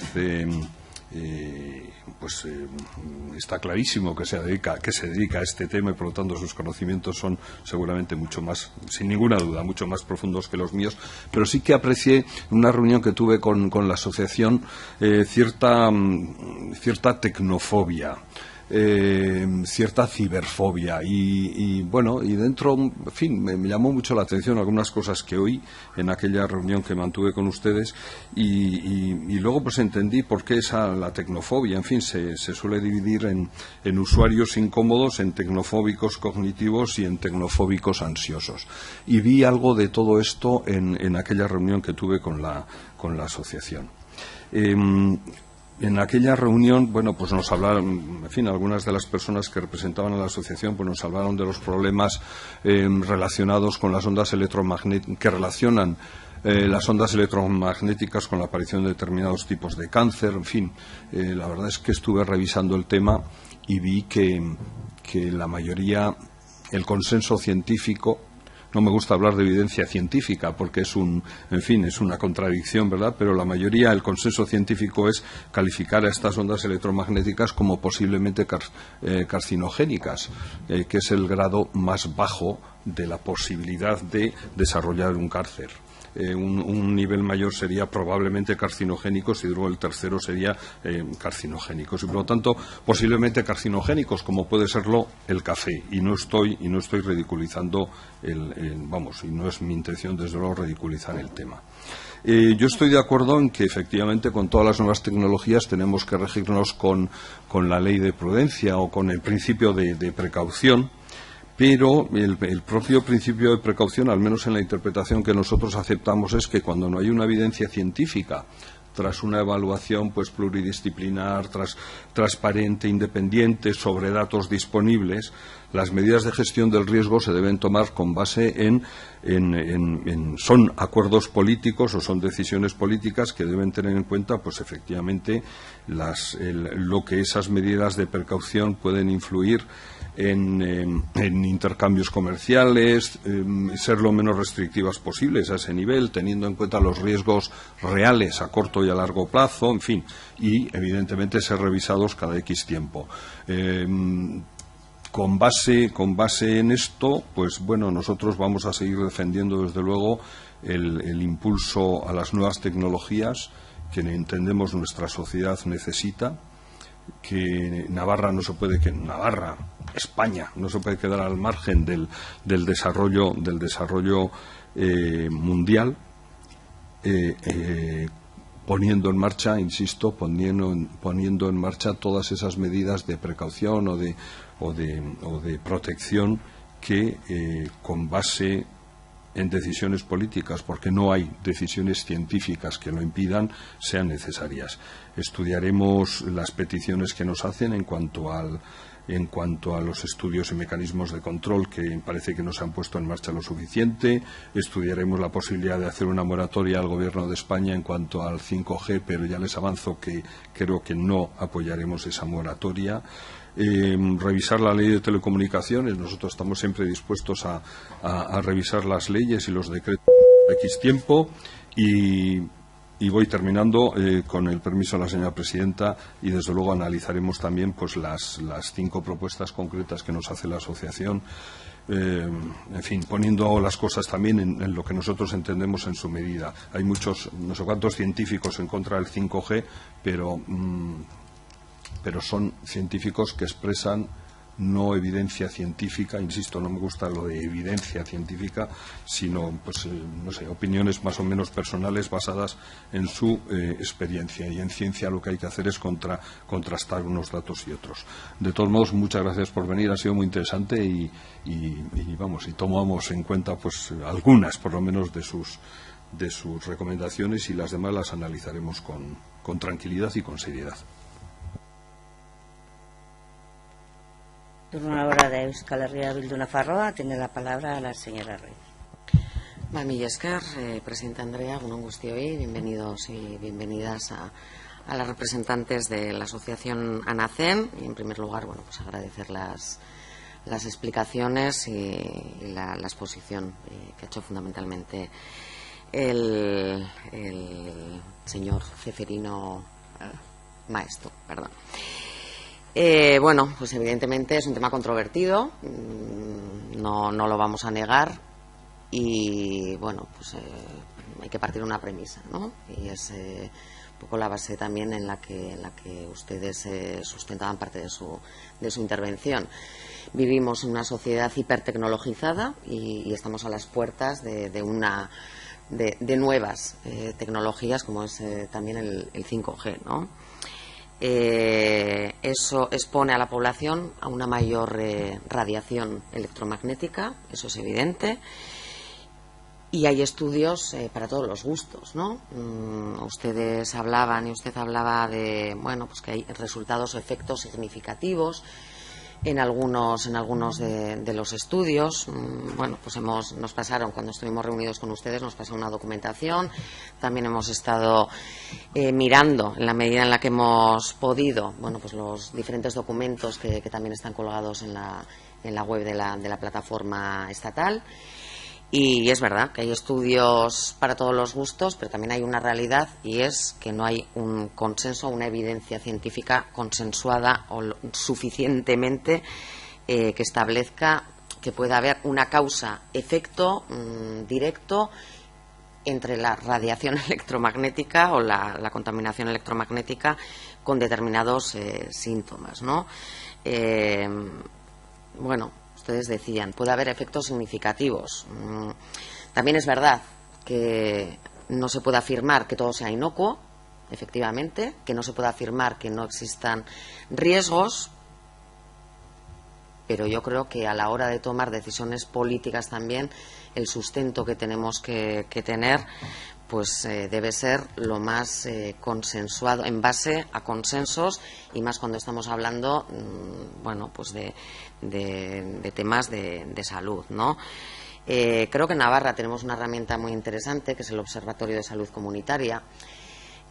E: está clarísimo que se dedica a este tema y por lo tanto sus conocimientos son seguramente mucho más, sin ninguna duda, mucho más profundos que los míos, pero sí que aprecié en una reunión que tuve con la asociación cierta tecnofobia, cierta ciberfobia y dentro, en fin, me llamó mucho la atención algunas cosas que oí en aquella reunión que mantuve con ustedes y luego pues entendí por qué la tecnofobia, en fin, se suele dividir en usuarios incómodos, en tecnofóbicos cognitivos y en tecnofóbicos ansiosos, y vi algo de todo esto en aquella reunión que tuve con la asociación. En aquella reunión, pues nos hablaron, en fin, algunas de las personas que representaban a la asociación, pues nos hablaron de los problemas relacionados con las ondas electromagnéticas, que relacionan las ondas electromagnéticas con la aparición de determinados tipos de cáncer, en fin. La verdad es que estuve revisando el tema y vi que la mayoría, el consenso científico, no me gusta hablar de evidencia científica porque es una contradicción, ¿verdad? Pero la mayoría, el consenso científico es calificar a estas ondas electromagnéticas como posiblemente carcinogénicas, que es el grado más bajo de la posibilidad de desarrollar un cáncer. Un nivel mayor sería probablemente carcinogénicos y luego el tercero sería carcinogénicos y por lo tanto posiblemente carcinogénicos, como puede serlo el café, y no estoy ridiculizando y no es mi intención desde luego ridiculizar el tema. Yo estoy de acuerdo en que efectivamente con todas las nuevas tecnologías tenemos que regirnos con la ley de prudencia o con el principio de precaución. Pero el propio principio de precaución, al menos en la interpretación que nosotros aceptamos, es que cuando no hay una evidencia científica tras una evaluación pues pluridisciplinar, transparente, independiente, sobre datos disponibles, las medidas de gestión del riesgo se deben tomar con base son acuerdos políticos o son decisiones políticas que deben tener en cuenta, pues efectivamente, lo que esas medidas de precaución pueden influir en intercambios comerciales, ser lo menos restrictivas posibles a ese nivel, teniendo en cuenta los riesgos reales a corto y a largo plazo, en fin, y evidentemente ser revisados cada X tiempo. Con base en esto, pues bueno, nosotros vamos a seguir defendiendo desde luego el impulso a las nuevas tecnologías que entendemos nuestra sociedad necesita, que España no se puede quedar al margen del desarrollo mundial, poniendo en marcha, insisto, poniendo en marcha todas esas medidas de precaución o de protección que con base en decisiones políticas, porque no hay decisiones científicas que lo impidan, sean necesarias. Estudiaremos las peticiones que nos hacen en cuanto a los estudios y mecanismos de control que parece que no se han puesto en marcha lo suficiente. Estudiaremos la posibilidad de hacer una moratoria al Gobierno de España en cuanto al 5G, pero ya les avanzo que creo que no apoyaremos esa moratoria. Revisar la ley de telecomunicaciones. Nosotros estamos siempre dispuestos a revisar las leyes y los decretos a X tiempo. Y voy terminando con el permiso de la señora presidenta, y desde luego analizaremos también pues las 5 propuestas concretas que nos hace la asociación, en fin, poniendo las cosas también en lo que nosotros entendemos en su medida. Hay muchos, no sé cuántos científicos en contra del 5G, pero son científicos que expresan no evidencia científica, insisto, no me gusta lo de evidencia científica, sino pues no sé, opiniones más o menos personales basadas en su experiencia, y en ciencia lo que hay que hacer es contrastar unos datos y otros. De todos modos, muchas gracias por venir, ha sido muy interesante y tomamos en cuenta pues algunas por lo menos de sus recomendaciones, y las demás las analizaremos con tranquilidad y con seriedad.
A: Turno ahora de Euskal Herria Bildu Nafarroa. Tiene la palabra la señora Reyes.
F: Mila esker, presidenta Andrea, egun guztioi, bienvenidos y bienvenidas a las representantes de la asociación ANACEN. Y en primer lugar, bueno, pues agradecer las explicaciones y la exposición que ha hecho fundamentalmente el señor Ceferino Maeztu, perdón. Bueno, pues evidentemente es un tema controvertido, no lo vamos a negar, y bueno, pues hay que partir de una premisa, ¿no? Y es un poco la base también en la que ustedes sustentaban parte de su intervención. Vivimos en una sociedad hipertecnologizada y estamos a las puertas de nuevas tecnologías, como es también el 5G, ¿no? Eso expone a la población a una mayor radiación electromagnética, eso es evidente, y hay estudios para todos los gustos, ¿no? Ustedes hablaban y usted hablaba de, bueno, pues que hay resultados o efectos significativos en algunos de los estudios. Bueno, pues nos pasaron, cuando estuvimos reunidos con ustedes, nos pasó una documentación. También hemos estado mirando, en la medida en la que hemos podido, bueno, pues los diferentes documentos que también están colgados en la web de la plataforma estatal. Y es verdad que hay estudios para todos los gustos, pero también hay una realidad, y es que no hay un consenso, una evidencia científica consensuada o suficientemente que establezca que pueda haber una causa-efecto directo entre la radiación electromagnética o la contaminación electromagnética con determinados síntomas, ¿no? Bueno, ustedes decían, puede haber efectos significativos. También es verdad que no se puede afirmar que todo sea inocuo, efectivamente, que no se puede afirmar que no existan riesgos, pero yo creo que a la hora de tomar decisiones políticas también, el sustento que tenemos que tener pues debe ser lo más consensuado, en base a consensos, y más cuando estamos hablando bueno, pues de temas de salud, ¿no? Creo que en Navarra tenemos una herramienta muy interesante, que es el Observatorio de Salud Comunitaria,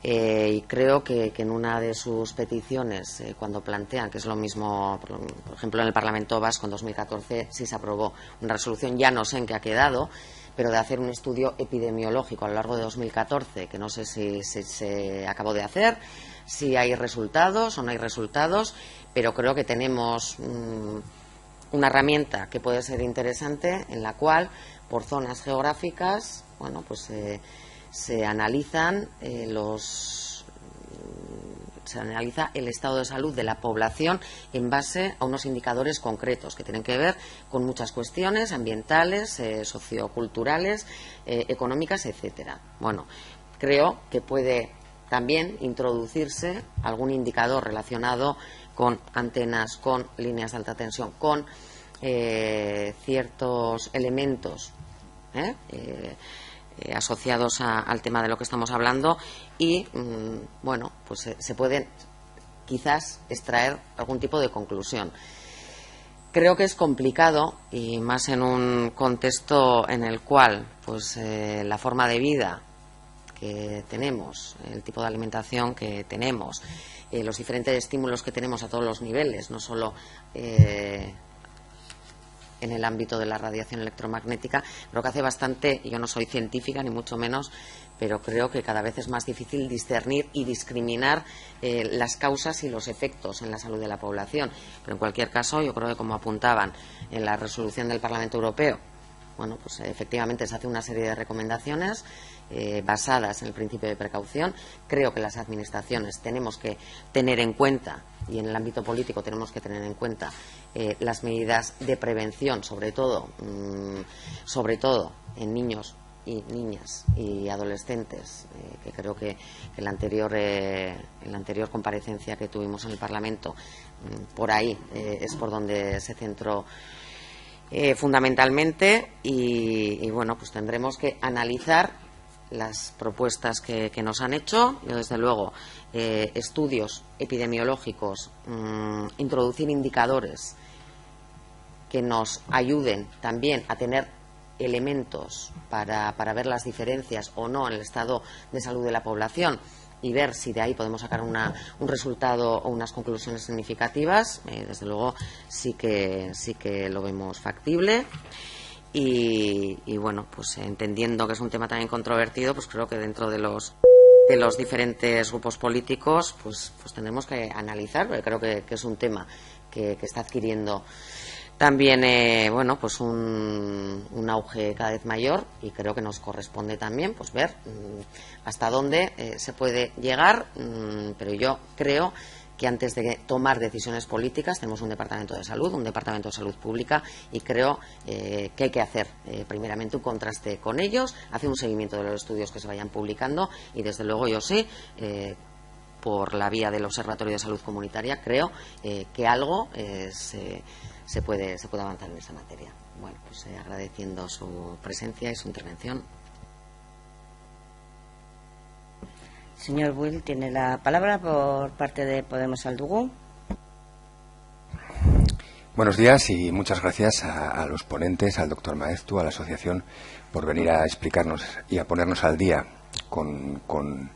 F: y creo que en una de sus peticiones, cuando plantean, que es lo mismo, por ejemplo, en el Parlamento Vasco en 2014 sí se aprobó una resolución, ya no sé en qué ha quedado, pero de hacer un estudio epidemiológico a lo largo de 2014, que no sé si se acabó de hacer, si hay resultados o no hay resultados, pero creo que tenemos una herramienta que puede ser interesante, en la cual, por zonas geográficas, bueno, pues se analizan se analiza el estado de salud de la población en base a unos indicadores concretos que tienen que ver con muchas cuestiones ambientales, socioculturales, económicas, etcétera. Bueno, creo que puede también introducirse algún indicador relacionado con antenas, con líneas de alta tensión, con ciertos elementos asociados al tema de lo que estamos hablando, y bueno, pues se pueden quizás extraer algún tipo de conclusión. Creo que es complicado, y más en un contexto en el cual pues la forma de vida que tenemos, el tipo de alimentación que tenemos, los diferentes estímulos que tenemos a todos los niveles, no solo en el ámbito de la radiación electromagnética, creo que hace bastante, yo no soy científica ni mucho menos, pero creo que cada vez es más difícil discernir y discriminar las causas y los efectos en la salud de la población. Pero en cualquier caso, yo creo que, como apuntaban en la resolución del Parlamento Europeo, bueno, pues efectivamente se hace una serie de recomendaciones basadas en el principio de precaución. Creo que las administraciones tenemos que tener en cuenta, y en el ámbito político tenemos que tener en cuenta las medidas de prevención, sobre todo en niños y niñas y adolescentes, que creo que en la anterior comparecencia que tuvimos en el Parlamento, por ahí es por donde se centró fundamentalmente, y bueno, pues tendremos que analizar las propuestas que nos han hecho. Yo, desde luego, estudios epidemiológicos, introducir indicadores que nos ayuden también a tener elementos para ver las diferencias o no en el estado de salud de la población, y ver si de ahí podemos sacar un resultado o unas conclusiones significativas. Desde luego sí que lo vemos factible. Y bueno, pues entendiendo que es un tema también controvertido, pues creo que dentro de los diferentes grupos políticos pues tendremos que analizar, porque creo que es un tema que está adquiriendo también bueno, pues un auge cada vez mayor, y creo que nos corresponde también pues ver hasta dónde se puede llegar, pero yo creo que antes de tomar decisiones políticas tenemos un departamento de salud, un departamento de salud pública, y creo que hay que hacer primeramente un contraste con ellos, hacer un seguimiento de los estudios que se vayan publicando, y desde luego yo sí, por la vía del Observatorio de Salud Comunitaria, creo que algo se puede avanzar en esa materia. Bueno, pues agradeciendo su presencia y su intervención.
A: Señor Buil, tiene la palabra por parte de Podemos Aldugu.
G: Buenos días y muchas gracias a los ponentes, al doctor Maeztu, a la asociación, por venir a explicarnos y a ponernos al día con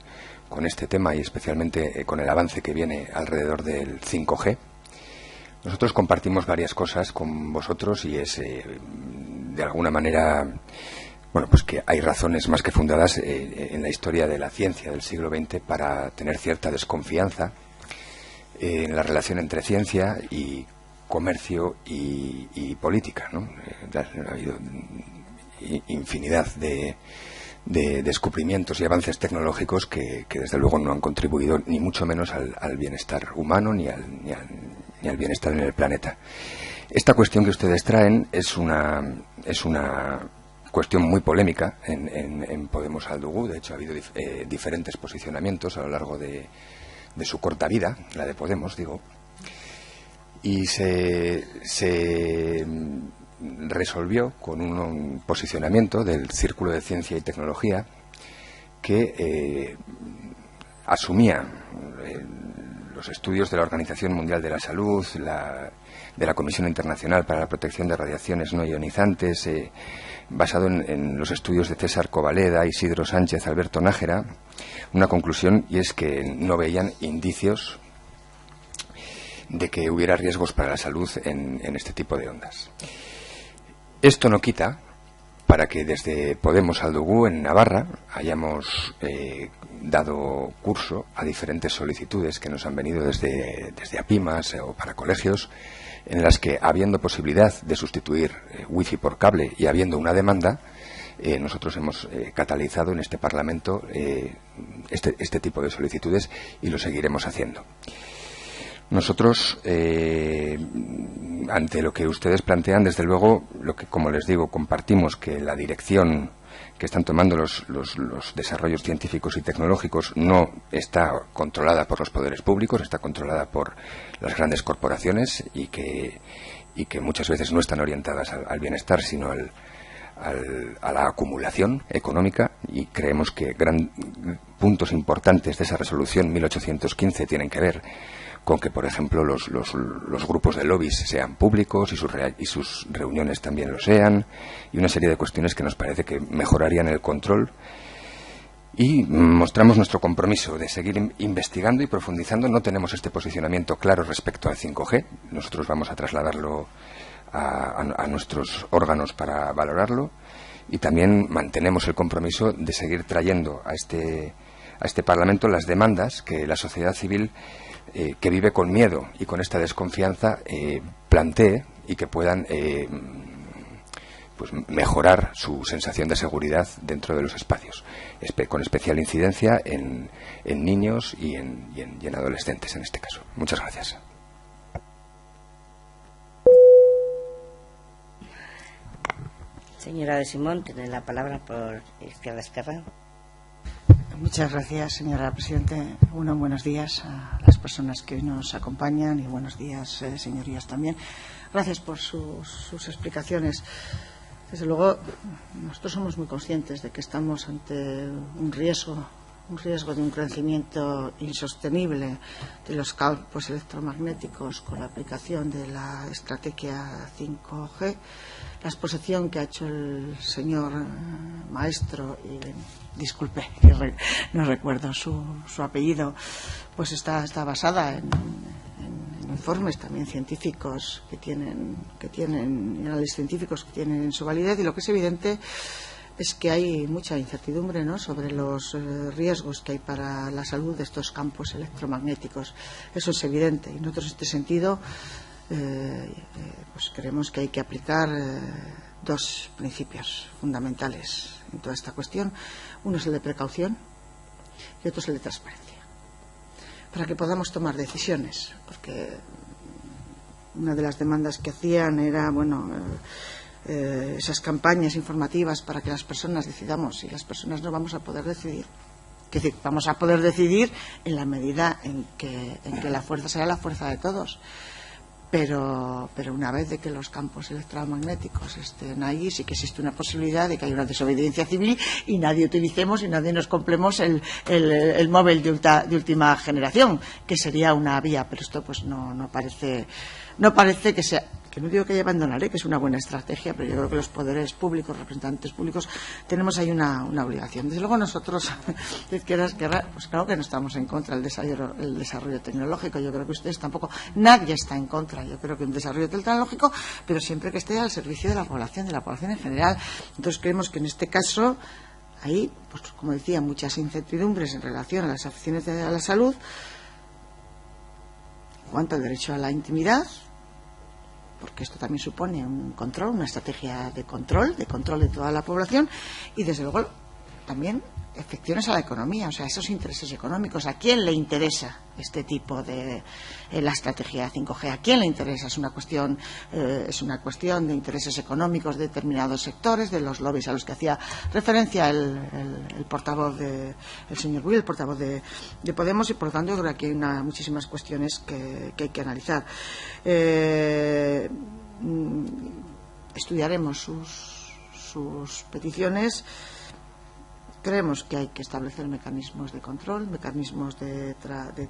G: este tema, y especialmente con el avance que viene alrededor del 5G. Nosotros compartimos varias cosas con vosotros, y es de alguna manera, bueno, pues que hay razones más que fundadas en la historia de la ciencia del siglo XX para tener cierta desconfianza en la relación entre ciencia y comercio y política, ¿no? Ha habido infinidad de descubrimientos y avances tecnológicos que desde luego no han contribuido ni mucho menos al bienestar humano ni al bienestar en el planeta. Esta cuestión que ustedes traen es una cuestión muy polémica en Podemos Aldugu. De hecho, ha habido diferentes posicionamientos a lo largo de su corta vida, la de Podemos, digo, y se resolvió con un posicionamiento del Círculo de Ciencia y Tecnología, que asumía los estudios de la Organización Mundial de la Salud, de la Comisión Internacional para la Protección de Radiaciones No Ionizantes, basado en los estudios de César Covaleda, Isidro Sánchez, Alberto Nájera, una conclusión, y es que no veían indicios de que hubiera riesgos para la salud en este tipo de ondas. Esto no quita para que desde Podemos Aldugu, en Navarra, hayamos dado curso a diferentes solicitudes que nos han venido desde APIMAS o para colegios, en las que, habiendo posibilidad de sustituir wifi por cable y habiendo una demanda, nosotros hemos catalizado en este Parlamento este tipo de solicitudes y lo seguiremos haciendo. Nosotros, ante lo que ustedes plantean, desde luego, como les digo, compartimos que la dirección que están tomando los desarrollos científicos y tecnológicos no está controlada por los poderes públicos, está controlada por las grandes corporaciones y que muchas veces no están orientadas al bienestar, sino a la acumulación económica, y creemos que puntos importantes de esa resolución 1815 tienen que ver con que, por ejemplo, los grupos de lobbies sean públicos y sus reuniones también lo sean, y una serie de cuestiones que nos parece que mejorarían el control. Y mostramos nuestro compromiso de seguir investigando y profundizando. No tenemos este posicionamiento claro respecto al 5G. Nosotros vamos a trasladarlo a nuestros órganos para valorarlo, y también mantenemos el compromiso de seguir trayendo a este Parlamento las demandas que la sociedad civil, que vive con miedo y con esta desconfianza, plantee, y que puedan mejorar su sensación de seguridad dentro de los espacios, con especial incidencia en niños y en adolescentes en este caso. Muchas gracias.
A: Señora de Simón, tiene la palabra por izquierda.
H: Muchas gracias, señora Presidenta. Buenos días a las personas que hoy nos acompañan, y buenos días, señorías, también. Gracias por sus explicaciones. Desde luego, nosotros somos muy conscientes de que estamos ante un riesgo de un crecimiento insostenible de los campos electromagnéticos con la aplicación de la estrategia 5G. La exposición que ha hecho el señor maestro, y disculpe, no recuerdo su apellido, pues está basada en informes también científicos que tienen análisis científicos que tienen su validez, y lo que es evidente es que hay mucha incertidumbre, ¿no?, sobre los riesgos que hay para la salud de estos campos electromagnéticos. Eso es evidente, y nosotros en este sentido pues creemos que hay que aplicar dos principios fundamentales en toda esta cuestión. Uno es el de precaución y otro es el de transparencia, para que podamos tomar decisiones, porque una de las demandas que hacían era, esas campañas informativas para que las personas decidamos, y las personas no vamos a poder decidir. Es decir, vamos a poder decidir en la medida en que la fuerza será la fuerza de todos. Pero una vez de que los campos electromagnéticos estén ahí, sí que existe una posibilidad de que haya una desobediencia civil y nadie utilicemos y nadie nos compremos el móvil de última generación, que sería una vía. Pero esto pues no parece que sea, que no digo que haya que abandonar, que es una buena estrategia, pero yo creo que los poderes públicos, representantes públicos, tenemos ahí una obligación. Desde luego nosotros, de izquierdas, pues claro que no estamos en contra del desarrollo tecnológico. Yo creo que ustedes tampoco, nadie está en contra. Yo creo que un desarrollo tecnológico, pero siempre que esté al servicio de la población en general. Entonces creemos que en este caso hay, pues como decía, muchas incertidumbres en relación a las afecciones a la salud, en cuanto al derecho a la intimidad, porque esto también supone un control, una estrategia de control de toda la población, y desde luego también afecciones a la economía, o sea, esos intereses económicos. ¿A quién le interesa este tipo de la estrategia 5G? ¿A quién le interesa? Es una cuestión de intereses económicos de determinados sectores, de los lobbies a los que hacía referencia el portavoz el señor Will, el portavoz de Podemos, y por lo tanto yo creo que hay muchísimas cuestiones que hay que analizar. Estudiaremos sus peticiones Creemos que hay que establecer mecanismos de control, mecanismos de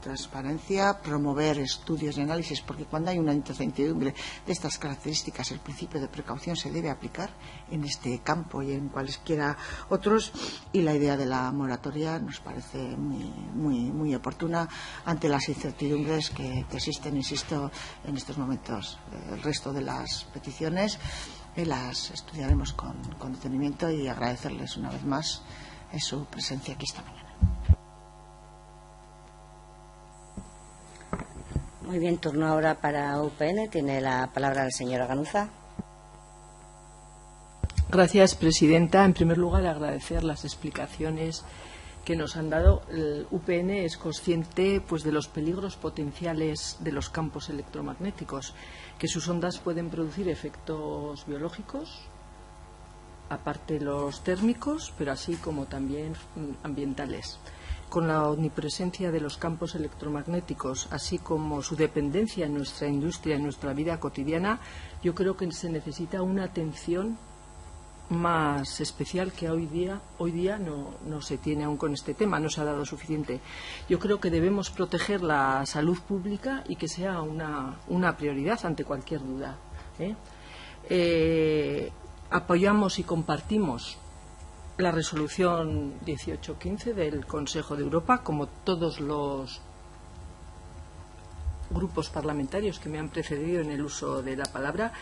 H: transparencia, promover estudios y análisis, porque cuando hay una incertidumbre de estas características, el principio de precaución se debe aplicar en este campo y en cualesquiera otros. Y la idea de la moratoria nos parece muy oportuna ante las incertidumbres que existen, insisto, en estos momentos. El resto de las peticiones las estudiaremos con detenimiento y agradecerles una vez más su presencia aquí esta mañana.
A: Muy bien, turno ahora para UPN. Tiene la palabra la señora Ganuza.
I: Gracias, presidenta. En primer lugar, agradecer las explicaciones que nos han dado. El UPN es consciente pues de los peligros potenciales de los campos electromagnéticos, que sus ondas pueden producir efectos biológicos, aparte los térmicos, pero así como también ambientales. Con la omnipresencia de los campos electromagnéticos, así como su dependencia en nuestra industria, en nuestra vida cotidiana, yo creo que se necesita una atención más especial que hoy día no se tiene aún con este tema, no se ha dado suficiente. Yo creo que debemos proteger la salud pública y que sea una prioridad ante cualquier duda. Apoyamos y compartimos la resolución 1815 del Consejo de Europa, como todos los grupos parlamentarios que me han precedido en el uso de la palabra.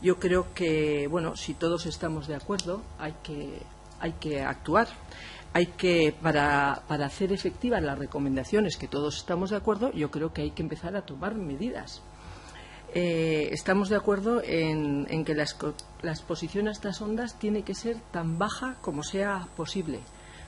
I: Yo creo que, bueno, si todos estamos de acuerdo, hay que actuar. Para hacer efectivas las recomendaciones, que todos estamos de acuerdo, yo creo que hay que empezar a tomar medidas. Estamos de acuerdo en que la exposición a estas ondas tiene que ser tan baja como sea posible.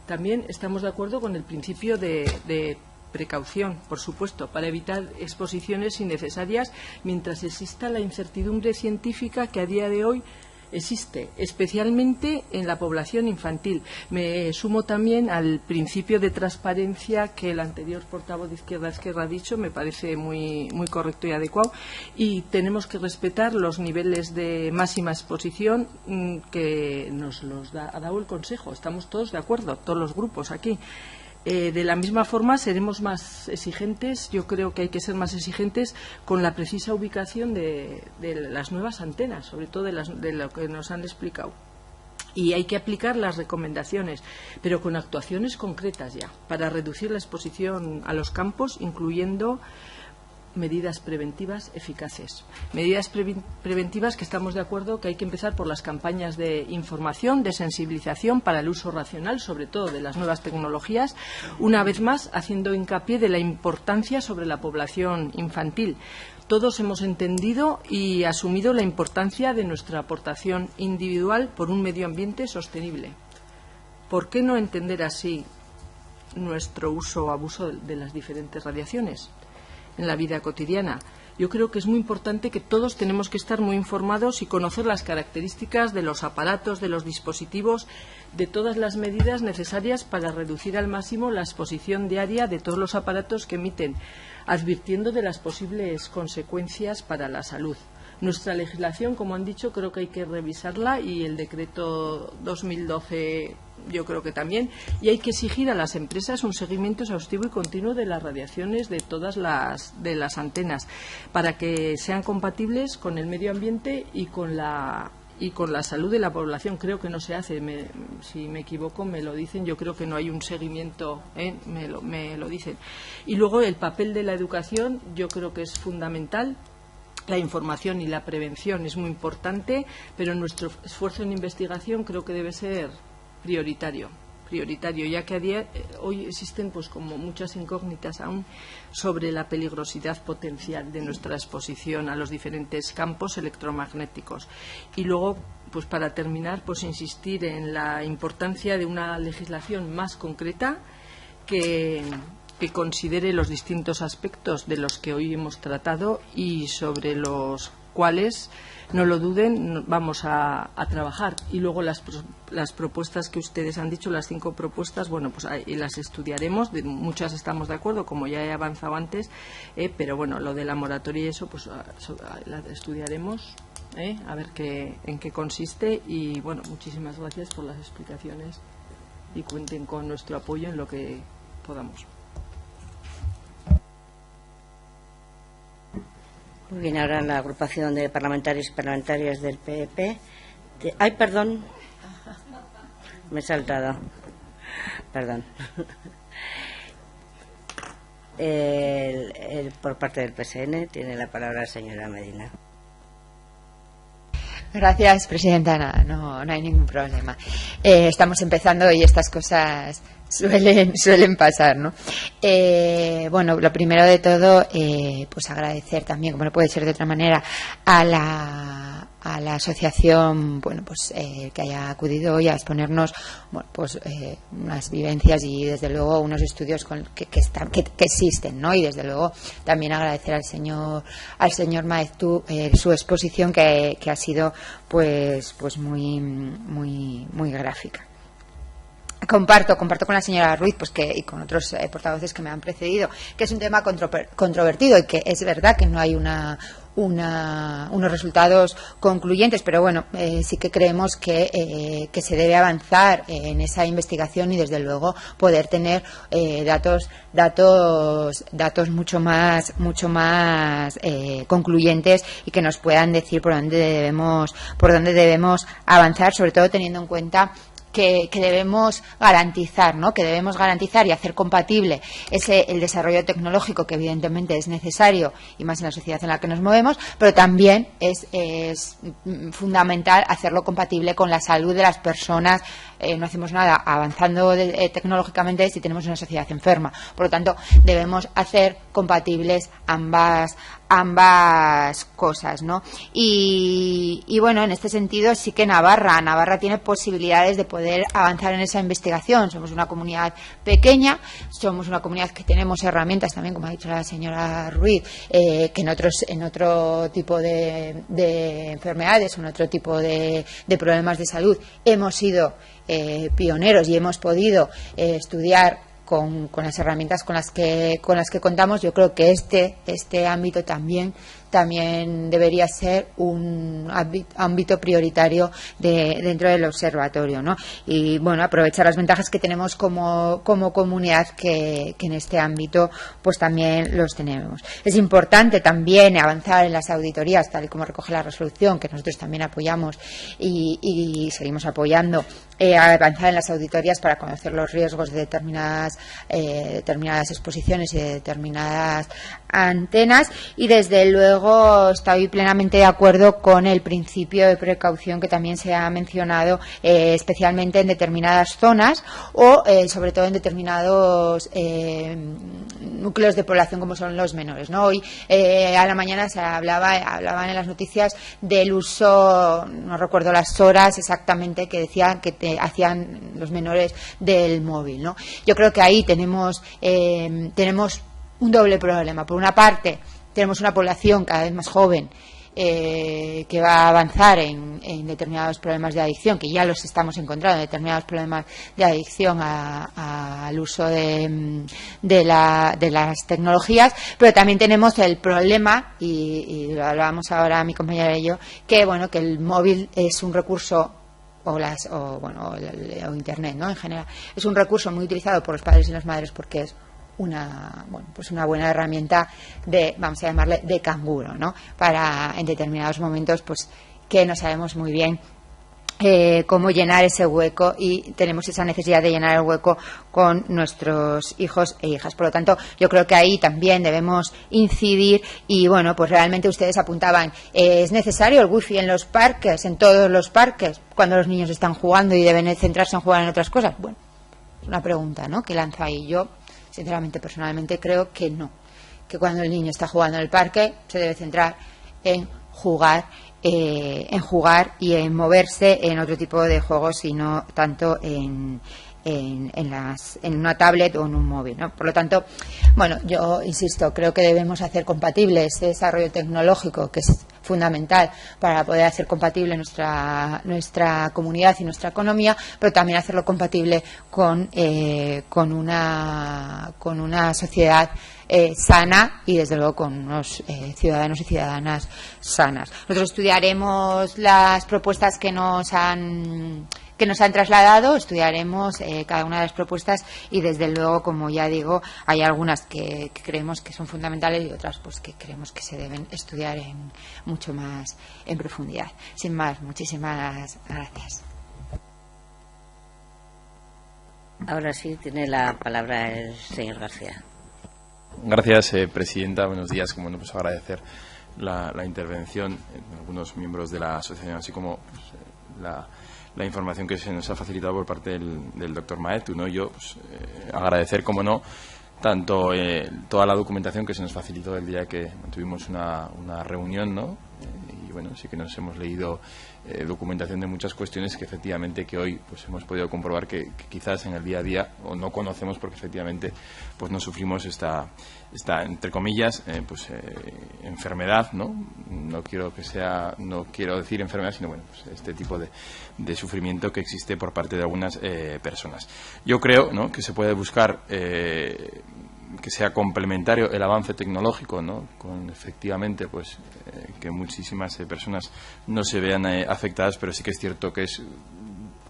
I: También estamos de acuerdo con el principio de precaución, por supuesto, para evitar exposiciones innecesarias mientras exista la incertidumbre científica que a día de hoy existe, especialmente en la población infantil. Me sumo también al principio de transparencia que el anterior portavoz de Izquierda Esquerra ha dicho, me parece muy correcto y adecuado, y tenemos que respetar los niveles de máxima exposición que nos los ha dado el Consejo. Estamos todos de acuerdo, todos los grupos aquí. De la misma forma seremos más exigentes, yo creo que hay que ser más exigentes con la precisa ubicación de las nuevas antenas, sobre todo de lo que nos han explicado. Y hay que aplicar las recomendaciones, pero con actuaciones concretas ya, para reducir la exposición a los campos, incluyendo medidas preventivas eficaces. Medidas preventivas que estamos de acuerdo que hay que empezar por las campañas de información, de sensibilización para el uso racional, sobre todo de las nuevas tecnologías, una vez más haciendo hincapié de la importancia sobre la población infantil. Todos hemos entendido y asumido la importancia de nuestra aportación individual por un medio ambiente sostenible. ¿Por qué no entender así nuestro uso o abuso de las diferentes radiaciones en la vida cotidiana? Yo creo que es muy importante que todos tenemos que estar muy informados y conocer las características de los aparatos, de los dispositivos, de todas las medidas necesarias para reducir al máximo la exposición diaria de todos los aparatos que emiten, advirtiendo de las posibles consecuencias para la salud. Nuestra legislación, como han dicho, creo que hay que revisarla, y el decreto 2012 yo creo que también, y hay que exigir a las empresas un seguimiento exhaustivo y continuo de las radiaciones de todas las antenas, para que sean compatibles con el medio ambiente y con la salud de la población. Creo que no se hace, si me equivoco me lo dicen, yo creo que no hay un seguimiento, me lo dicen. Y luego el papel de la educación yo creo que es fundamental. La información y la prevención es muy importante, pero nuestro esfuerzo en investigación creo que debe ser prioritario, ya que hoy existen pues como muchas incógnitas aún sobre la peligrosidad potencial de nuestra exposición a los diferentes campos electromagnéticos. Y luego, pues para terminar, pues insistir en la importancia de una legislación más concreta que considere los distintos aspectos de los que hoy hemos tratado y sobre los cuales, no lo duden, vamos a trabajar. Y luego las propuestas que ustedes han dicho, las 5 propuestas, bueno, pues las estudiaremos. De muchas estamos de acuerdo, como ya he avanzado antes, pero bueno, lo de la moratoria y eso, pues la estudiaremos, a ver en qué consiste. Y bueno, muchísimas gracias por las explicaciones. y cuenten con nuestro apoyo en lo que podamos.
A: Muy bien, ahora la agrupación de parlamentarios y parlamentarias del PP. Ay, perdón. Me he saltado. Perdón. Por parte del PSN tiene la palabra la señora Medina.
J: Gracias, presidenta. No hay ningún problema. Estamos empezando y estas cosas suelen pasar, ¿no? Bueno, lo primero de todo, pues agradecer también, como no puede ser de otra manera, a la asociación, bueno, pues que haya acudido hoy a exponernos, bueno, pues unas vivencias y desde luego unos estudios que existen, ¿no? Y desde luego también agradecer al señor Maeztu su exposición que ha sido pues muy gráfica. Comparto con la señora Ruiz y con otros portavoces que me han precedido, que es un tema controvertido y que es verdad que no hay unos resultados concluyentes, pero bueno, sí que creemos que se debe avanzar en esa investigación y desde luego poder tener datos mucho más concluyentes y que nos puedan decir por dónde debemos avanzar, sobre todo teniendo en cuenta que debemos garantizar, ¿no? Que debemos garantizar y hacer compatible el desarrollo tecnológico que evidentemente es necesario y más en la sociedad en la que nos movemos, pero también es fundamental hacerlo compatible con la salud de las personas. No hacemos nada avanzando tecnológicamente si tenemos una sociedad enferma. Por lo tanto, debemos hacer compatibles ambas cosas, ¿no? Y bueno, en este sentido sí que Navarra tiene posibilidades de poder avanzar en esa investigación. Somos una comunidad pequeña, somos una comunidad que tenemos herramientas también, como ha dicho la señora Ruiz, que en otro tipo de enfermedades, en otro tipo de problemas de salud hemos sido pioneros y hemos podido estudiar con las herramientas con las que contamos. Yo creo que este ámbito también debería ser un ámbito prioritario dentro del observatorio, ¿no? Y bueno, aprovechar las ventajas que tenemos como comunidad que en este ámbito pues también los tenemos. Es importante también avanzar en las auditorías, tal y como recoge la resolución, que nosotros también apoyamos y seguimos apoyando, avanzar en las auditorías para conocer los riesgos de determinadas exposiciones y de determinadas antenas, y desde luego estoy plenamente de acuerdo con el principio de precaución que también se ha mencionado, especialmente en determinadas zonas o sobre todo en determinados núcleos de población como son los menores, ¿no? Hoy a la mañana hablaban en las noticias del uso, no recuerdo las horas exactamente, que decían que hacían los menores del móvil, ¿no? Yo creo que ahí tenemos un doble problema. Por una parte, tenemos una población cada vez más joven que va a avanzar en determinados problemas de adicción, que ya los estamos encontrando, determinados problemas de adicción al uso de las tecnologías, pero también tenemos el problema, y lo hablábamos ahora mi compañera y yo, que el móvil es un recurso o internet, ¿no? En general es un recurso muy utilizado por los padres y las madres porque es una buena herramienta vamos a llamarle de canguro, ¿no? Para en determinados momentos pues que no sabemos muy bien cómo llenar ese hueco, y tenemos esa necesidad de llenar el hueco con nuestros hijos e hijas. Por lo tanto, yo creo que ahí también debemos incidir y pues realmente ustedes apuntaban, ¿es necesario el wifi en los parques, en todos los parques, cuando los niños están jugando y deben centrarse en jugar en otras cosas? Bueno, es una pregunta, ¿no?, que lanzo ahí. Yo, sinceramente, personalmente creo que no, que cuando el niño está jugando en el parque se debe centrar en jugar y en moverse en otro tipo de juegos y no tanto en una tablet o en un móvil, ¿no? Por lo tanto, yo insisto, creo que debemos hacer compatible ese desarrollo tecnológico, que es fundamental para poder hacer compatible nuestra comunidad y nuestra economía, pero también hacerlo compatible con una sociedad sana y desde luego con unos ciudadanos y ciudadanas sanas. Nosotros estudiaremos las propuestas que que nos han trasladado, estudiaremos cada una de las propuestas y desde luego, como ya digo, hay algunas que creemos que son fundamentales y otras pues que creemos que se deben estudiar mucho más en profundidad. Sin más, muchísimas gracias.
A: Ahora sí tiene la palabra el señor García.
K: Gracias, presidenta. Buenos días. Como no, pues agradecer la intervención de algunos miembros de la asociación, así como pues, la información que se nos ha facilitado por parte del doctor Maeztu, ¿no? Yo pues, agradecer, como no, tanto toda la documentación que se nos facilitó el día que tuvimos una reunión, ¿no? Y bueno, sí que nos hemos leído documentación de muchas cuestiones que efectivamente que hoy pues hemos podido comprobar que quizás en el día a día o no conocemos porque efectivamente pues no sufrimos esta entre comillas enfermedad, no quiero decir enfermedad, sino bueno, pues este tipo de sufrimiento que existe por parte de algunas personas. Yo creo, ¿no?, que se puede buscar que sea complementario el avance tecnológico, ¿no?, con efectivamente pues que muchísimas personas no se vean afectadas, pero sí que es cierto que es,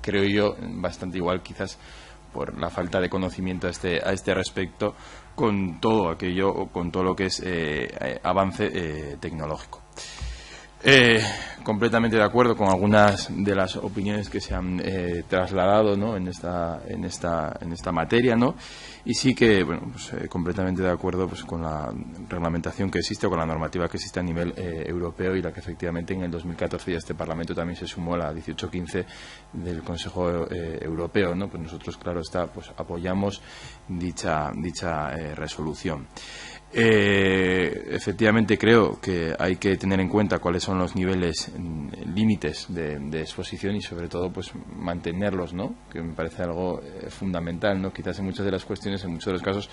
K: creo yo, bastante igual quizás por la falta de conocimiento a este respecto con todo aquello o con todo lo que es avance tecnológico. Completamente de acuerdo con algunas de las opiniones que se han trasladado, ¿no?, en esta materia, ¿no? Y sí que, bueno, pues, completamente de acuerdo pues con la reglamentación que existe o con la normativa que existe a nivel europeo y la que efectivamente en el 2014 ya este Parlamento también se sumó a la 1815 del Consejo Europeo, ¿no? Pues nosotros, claro está, pues apoyamos dicha resolución. Efectivamente creo que hay que tener en cuenta cuáles son los niveles límites de exposición y sobre todo pues mantenerlos, ¿no?, que me parece algo fundamental, ¿no? Quizás en muchas de las cuestiones, en muchos de los casos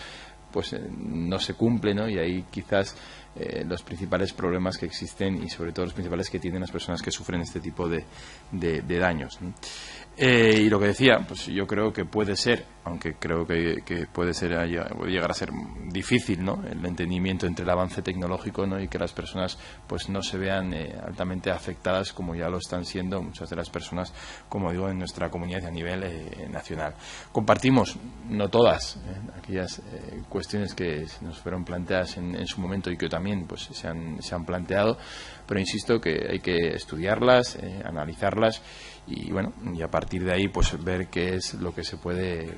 K: pues no se cumple, ¿no?, y ahí quizás los principales problemas que existen y sobre todo los principales que tienen las personas que sufren este tipo de daños, ¿no? Y lo que decía, pues yo creo que puede ser, aunque creo que puede llegar a ser difícil, ¿no?, el entendimiento entre el avance tecnológico, ¿no?, y que las personas pues no se vean altamente afectadas como ya lo están siendo muchas de las personas, como digo, en nuestra comunidad a nivel nacional. Compartimos, no todas, aquellas cuestiones que nos fueron planteadas en su momento y que también pues se han planteado, pero insisto que hay que estudiarlas, analizarlas y bueno, y a partir de ahí pues ver qué es lo que se puede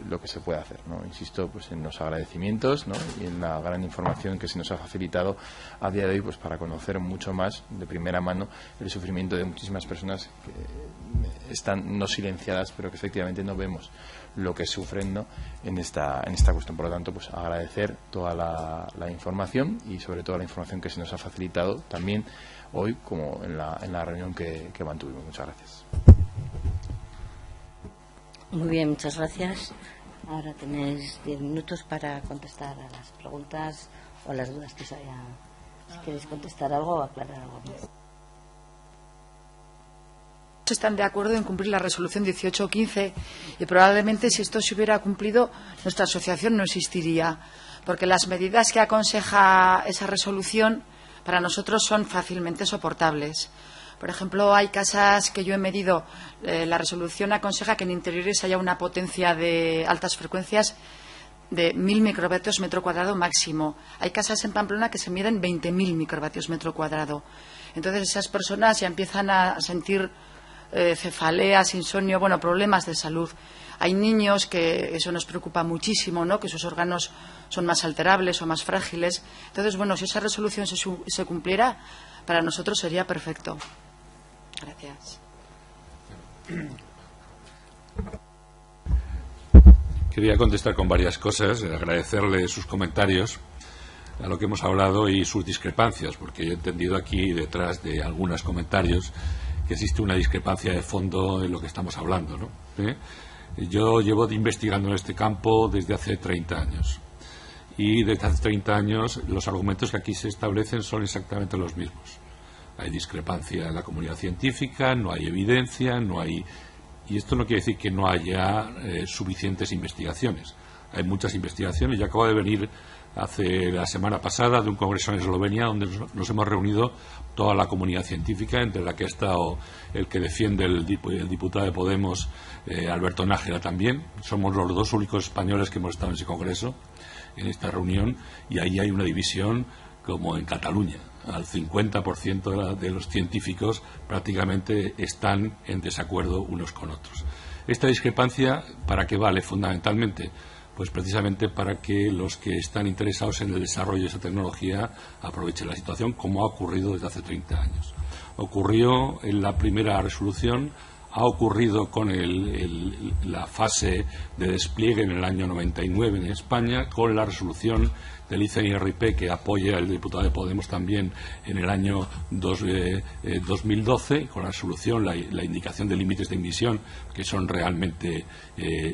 K: hacer, ¿no? Insisto pues en los agradecimientos, ¿no?, y en la gran información que se nos ha facilitado a día de hoy pues para conocer mucho más de primera mano el sufrimiento de muchísimas personas que están no silenciadas pero que efectivamente no vemos lo que sufren, ¿no?, en esta cuestión. Por lo tanto pues agradecer toda la información y sobre todo la información que se nos ha facilitado también hoy como en la reunión que mantuvimos. Muchas gracias.
A: Muy bien, muchas gracias. Ahora tenéis 10 minutos para contestar a las preguntas o las dudas que os haya. Si queréis contestar algo o aclarar algo más.
B: Están de acuerdo en cumplir la resolución 1815 y probablemente si esto se hubiera cumplido nuestra asociación no existiría, porque las medidas que aconseja esa resolución para nosotros son fácilmente soportables. Por ejemplo, hay casas que yo he medido, la resolución aconseja que en interiores haya una potencia de altas frecuencias de 1000 microvatios metro cuadrado máximo. Hay casas en Pamplona que se miden 20.000 microvatios metro cuadrado. Entonces esas personas ya empiezan a sentir cefaleas, insomnio, bueno, problemas de salud. Hay niños que eso nos preocupa muchísimo, ¿no?, que sus órganos son más alterables o más frágiles. Entonces, bueno, si esa resolución se cumpliera, para nosotros sería perfecto. Gracias.
C: Quería contestar con varias cosas, agradecerle sus comentarios a lo que hemos hablado y sus discrepancias, porque yo he entendido aquí detrás de algunos comentarios que existe una discrepancia de fondo en lo que estamos hablando, ¿no? Yo llevo investigando en este campo desde hace 30 años y desde hace 30 años los argumentos que aquí se establecen son exactamente los mismos. Hay discrepancia en la comunidad científica, no hay evidencia, no hay... Y esto no quiere decir que no haya suficientes investigaciones. Hay muchas investigaciones. Yo acabo de venir hace la semana pasada de un congreso en Eslovenia donde nos hemos reunido toda la comunidad científica, entre la que ha estado el que defiende el diputado de Podemos, Alberto Nájera también. Somos los dos únicos españoles que hemos estado en ese congreso, en esta reunión, y ahí hay una división como en Cataluña. Al 50% de los científicos prácticamente están en desacuerdo unos con otros. Esta discrepancia, ¿para qué vale fundamentalmente? Pues precisamente para que los que están interesados en el desarrollo de esa tecnología aprovechen la situación, como ha ocurrido desde hace 30 años. Ocurrió en la primera resolución, ha ocurrido con la fase de despliegue en el año 99 en España, con la resolución del ICNIRP que apoya el diputado de Podemos también en el año 2012, con la resolución, la indicación de límites de emisión que son realmente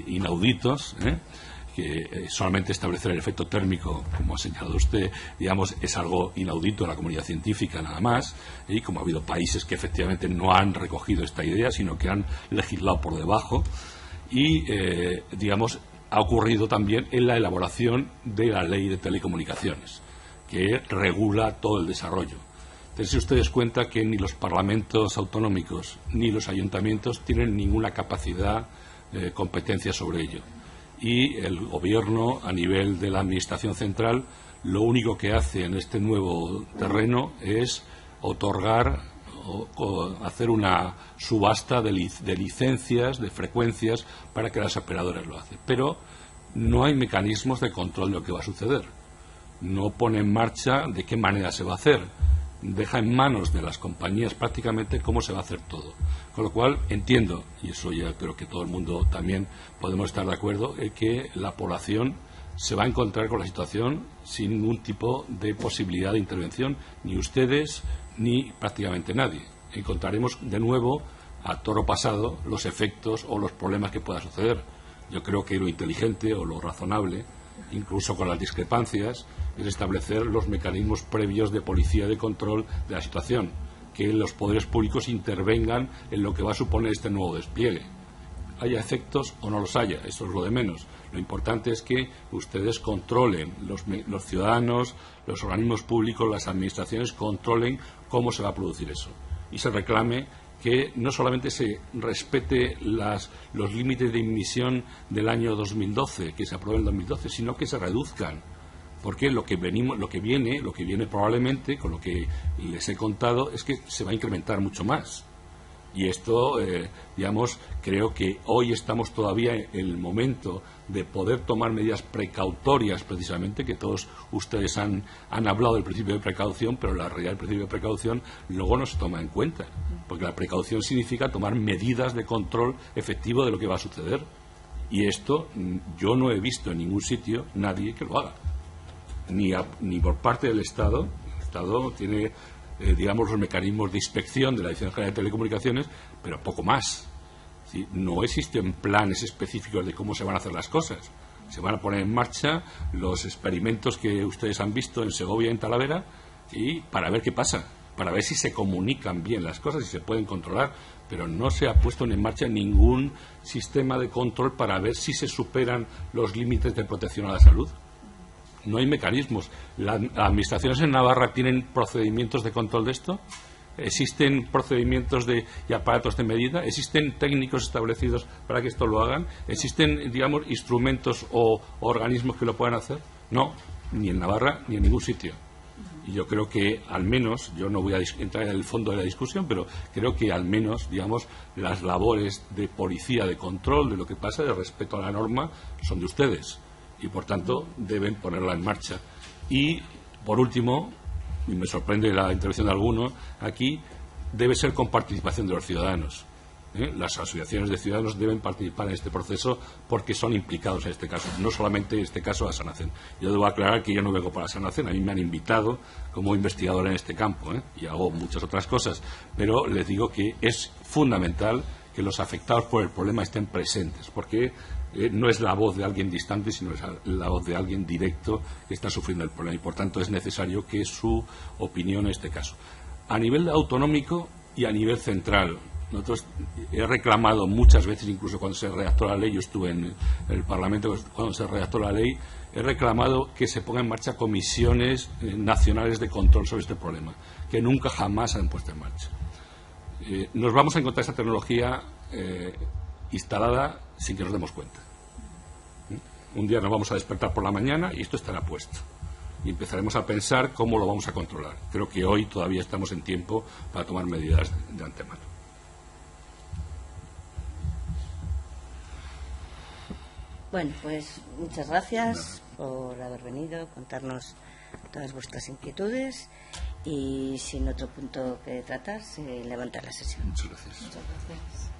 C: inauditos, que solamente establecer el efecto térmico, como ha señalado usted, digamos, es algo inaudito en la comunidad científica nada más, y como ha habido países que efectivamente no han recogido esta idea, sino que han legislado por debajo, y, digamos, ha ocurrido también en la elaboración de la ley de telecomunicaciones, que regula todo el desarrollo. Dense ustedes cuenta que ni los parlamentos autonómicos ni los ayuntamientos tienen ninguna capacidad, competencia sobre ello. Y el Gobierno, a nivel de la Administración central, lo único que hace en este nuevo terreno es otorgar o hacer una subasta de licencias, de frecuencias, para que las operadoras lo hacen. Pero no hay mecanismos de control de lo que va a suceder. No pone en marcha de qué manera se va a hacer. Deja en manos de las compañías prácticamente cómo se va a hacer todo. Con lo cual entiendo, y eso ya creo que todo el mundo también podemos estar de acuerdo, que la población se va a encontrar con la situación sin ningún tipo de posibilidad de intervención, ni ustedes ni prácticamente nadie. Encontraremos de nuevo a toro pasado los efectos o los problemas que pueda suceder. Yo creo que lo inteligente o lo razonable, incluso con las discrepancias, es establecer los mecanismos previos de policía de control de la situación, que los poderes públicos intervengan en lo que va a suponer este nuevo despliegue. Haya efectos o no los haya, eso es lo de menos. Lo importante es que ustedes controlen, los ciudadanos, los organismos públicos, las administraciones controlen cómo se va a producir eso. Y se reclame que no solamente se respete los límites de emisión del año 2012, que se aprobó en 2012, sino que se reduzcan. Porque lo que viene probablemente, con lo que les he contado, es que se va a incrementar mucho más. Y esto, digamos, creo que hoy estamos todavía en el momento de poder tomar medidas precautorias, precisamente, que todos ustedes han hablado del principio de precaución, pero la realidad del principio de precaución luego no se toma en cuenta, porque la precaución significa tomar medidas de control efectivo de lo que va a suceder. Y esto yo no he visto en ningún sitio nadie que lo haga, ni por parte del Estado. El Estado tiene digamos, los mecanismos de inspección de la Dirección General de Telecomunicaciones, pero poco más. ¿Sí? No existen planes específicos de cómo se van a hacer las cosas. Se van a poner en marcha los experimentos que ustedes han visto en Segovia y en Talavera, y para ver qué pasa, para ver si se comunican bien las cosas, si se pueden controlar, pero no se ha puesto en marcha ningún sistema de control para ver si se superan los límites de protección a la salud. No hay mecanismos. ¿Las administraciones en Navarra tienen procedimientos de control de esto? ¿Existen procedimientos y aparatos de medida? ¿Existen técnicos establecidos para que esto lo hagan? ¿Existen, digamos, instrumentos o organismos que lo puedan hacer? No, ni en Navarra ni en ningún sitio. Y yo creo que al menos, yo no voy a entrar en el fondo de la discusión, pero creo que al menos, digamos, las labores de policía, de control de lo que pasa, de respeto a la norma, son de ustedes. Y por tanto deben ponerla en marcha. Y por último, y me sorprende la intervención de alguno aquí, debe ser con participación de los ciudadanos. Las asociaciones de ciudadanos deben participar en este proceso porque son implicados en este caso, no solamente en este caso a SANACEN. Yo debo aclarar que yo no vengo para SANACEN, a mí me han invitado como investigador en este campo, y hago muchas otras cosas, pero les digo que es fundamental que los afectados por el problema estén presentes, porque no es la voz de alguien distante, sino es la voz de alguien directo que está sufriendo el problema, y por tanto es necesario que su opinión en este caso. A nivel autonómico y a nivel central, Nosotros he reclamado muchas veces, incluso cuando se redactó la ley, yo estuve en el Parlamento cuando se redactó la ley, he reclamado que se pongan en marcha comisiones nacionales de control sobre este problema, que nunca jamás se han puesto en marcha. Nos vamos a encontrar esta tecnología instalada sin que nos demos cuenta. Un día nos vamos a despertar por la mañana y esto estará puesto. Y empezaremos a pensar cómo lo vamos a controlar. Creo que hoy todavía estamos en tiempo para tomar medidas de antemano.
A: Bueno, pues muchas gracias por haber venido, contarnos todas vuestras inquietudes y sin otro punto que tratar, se levanta la sesión.
C: Muchas gracias.
A: Muchas gracias.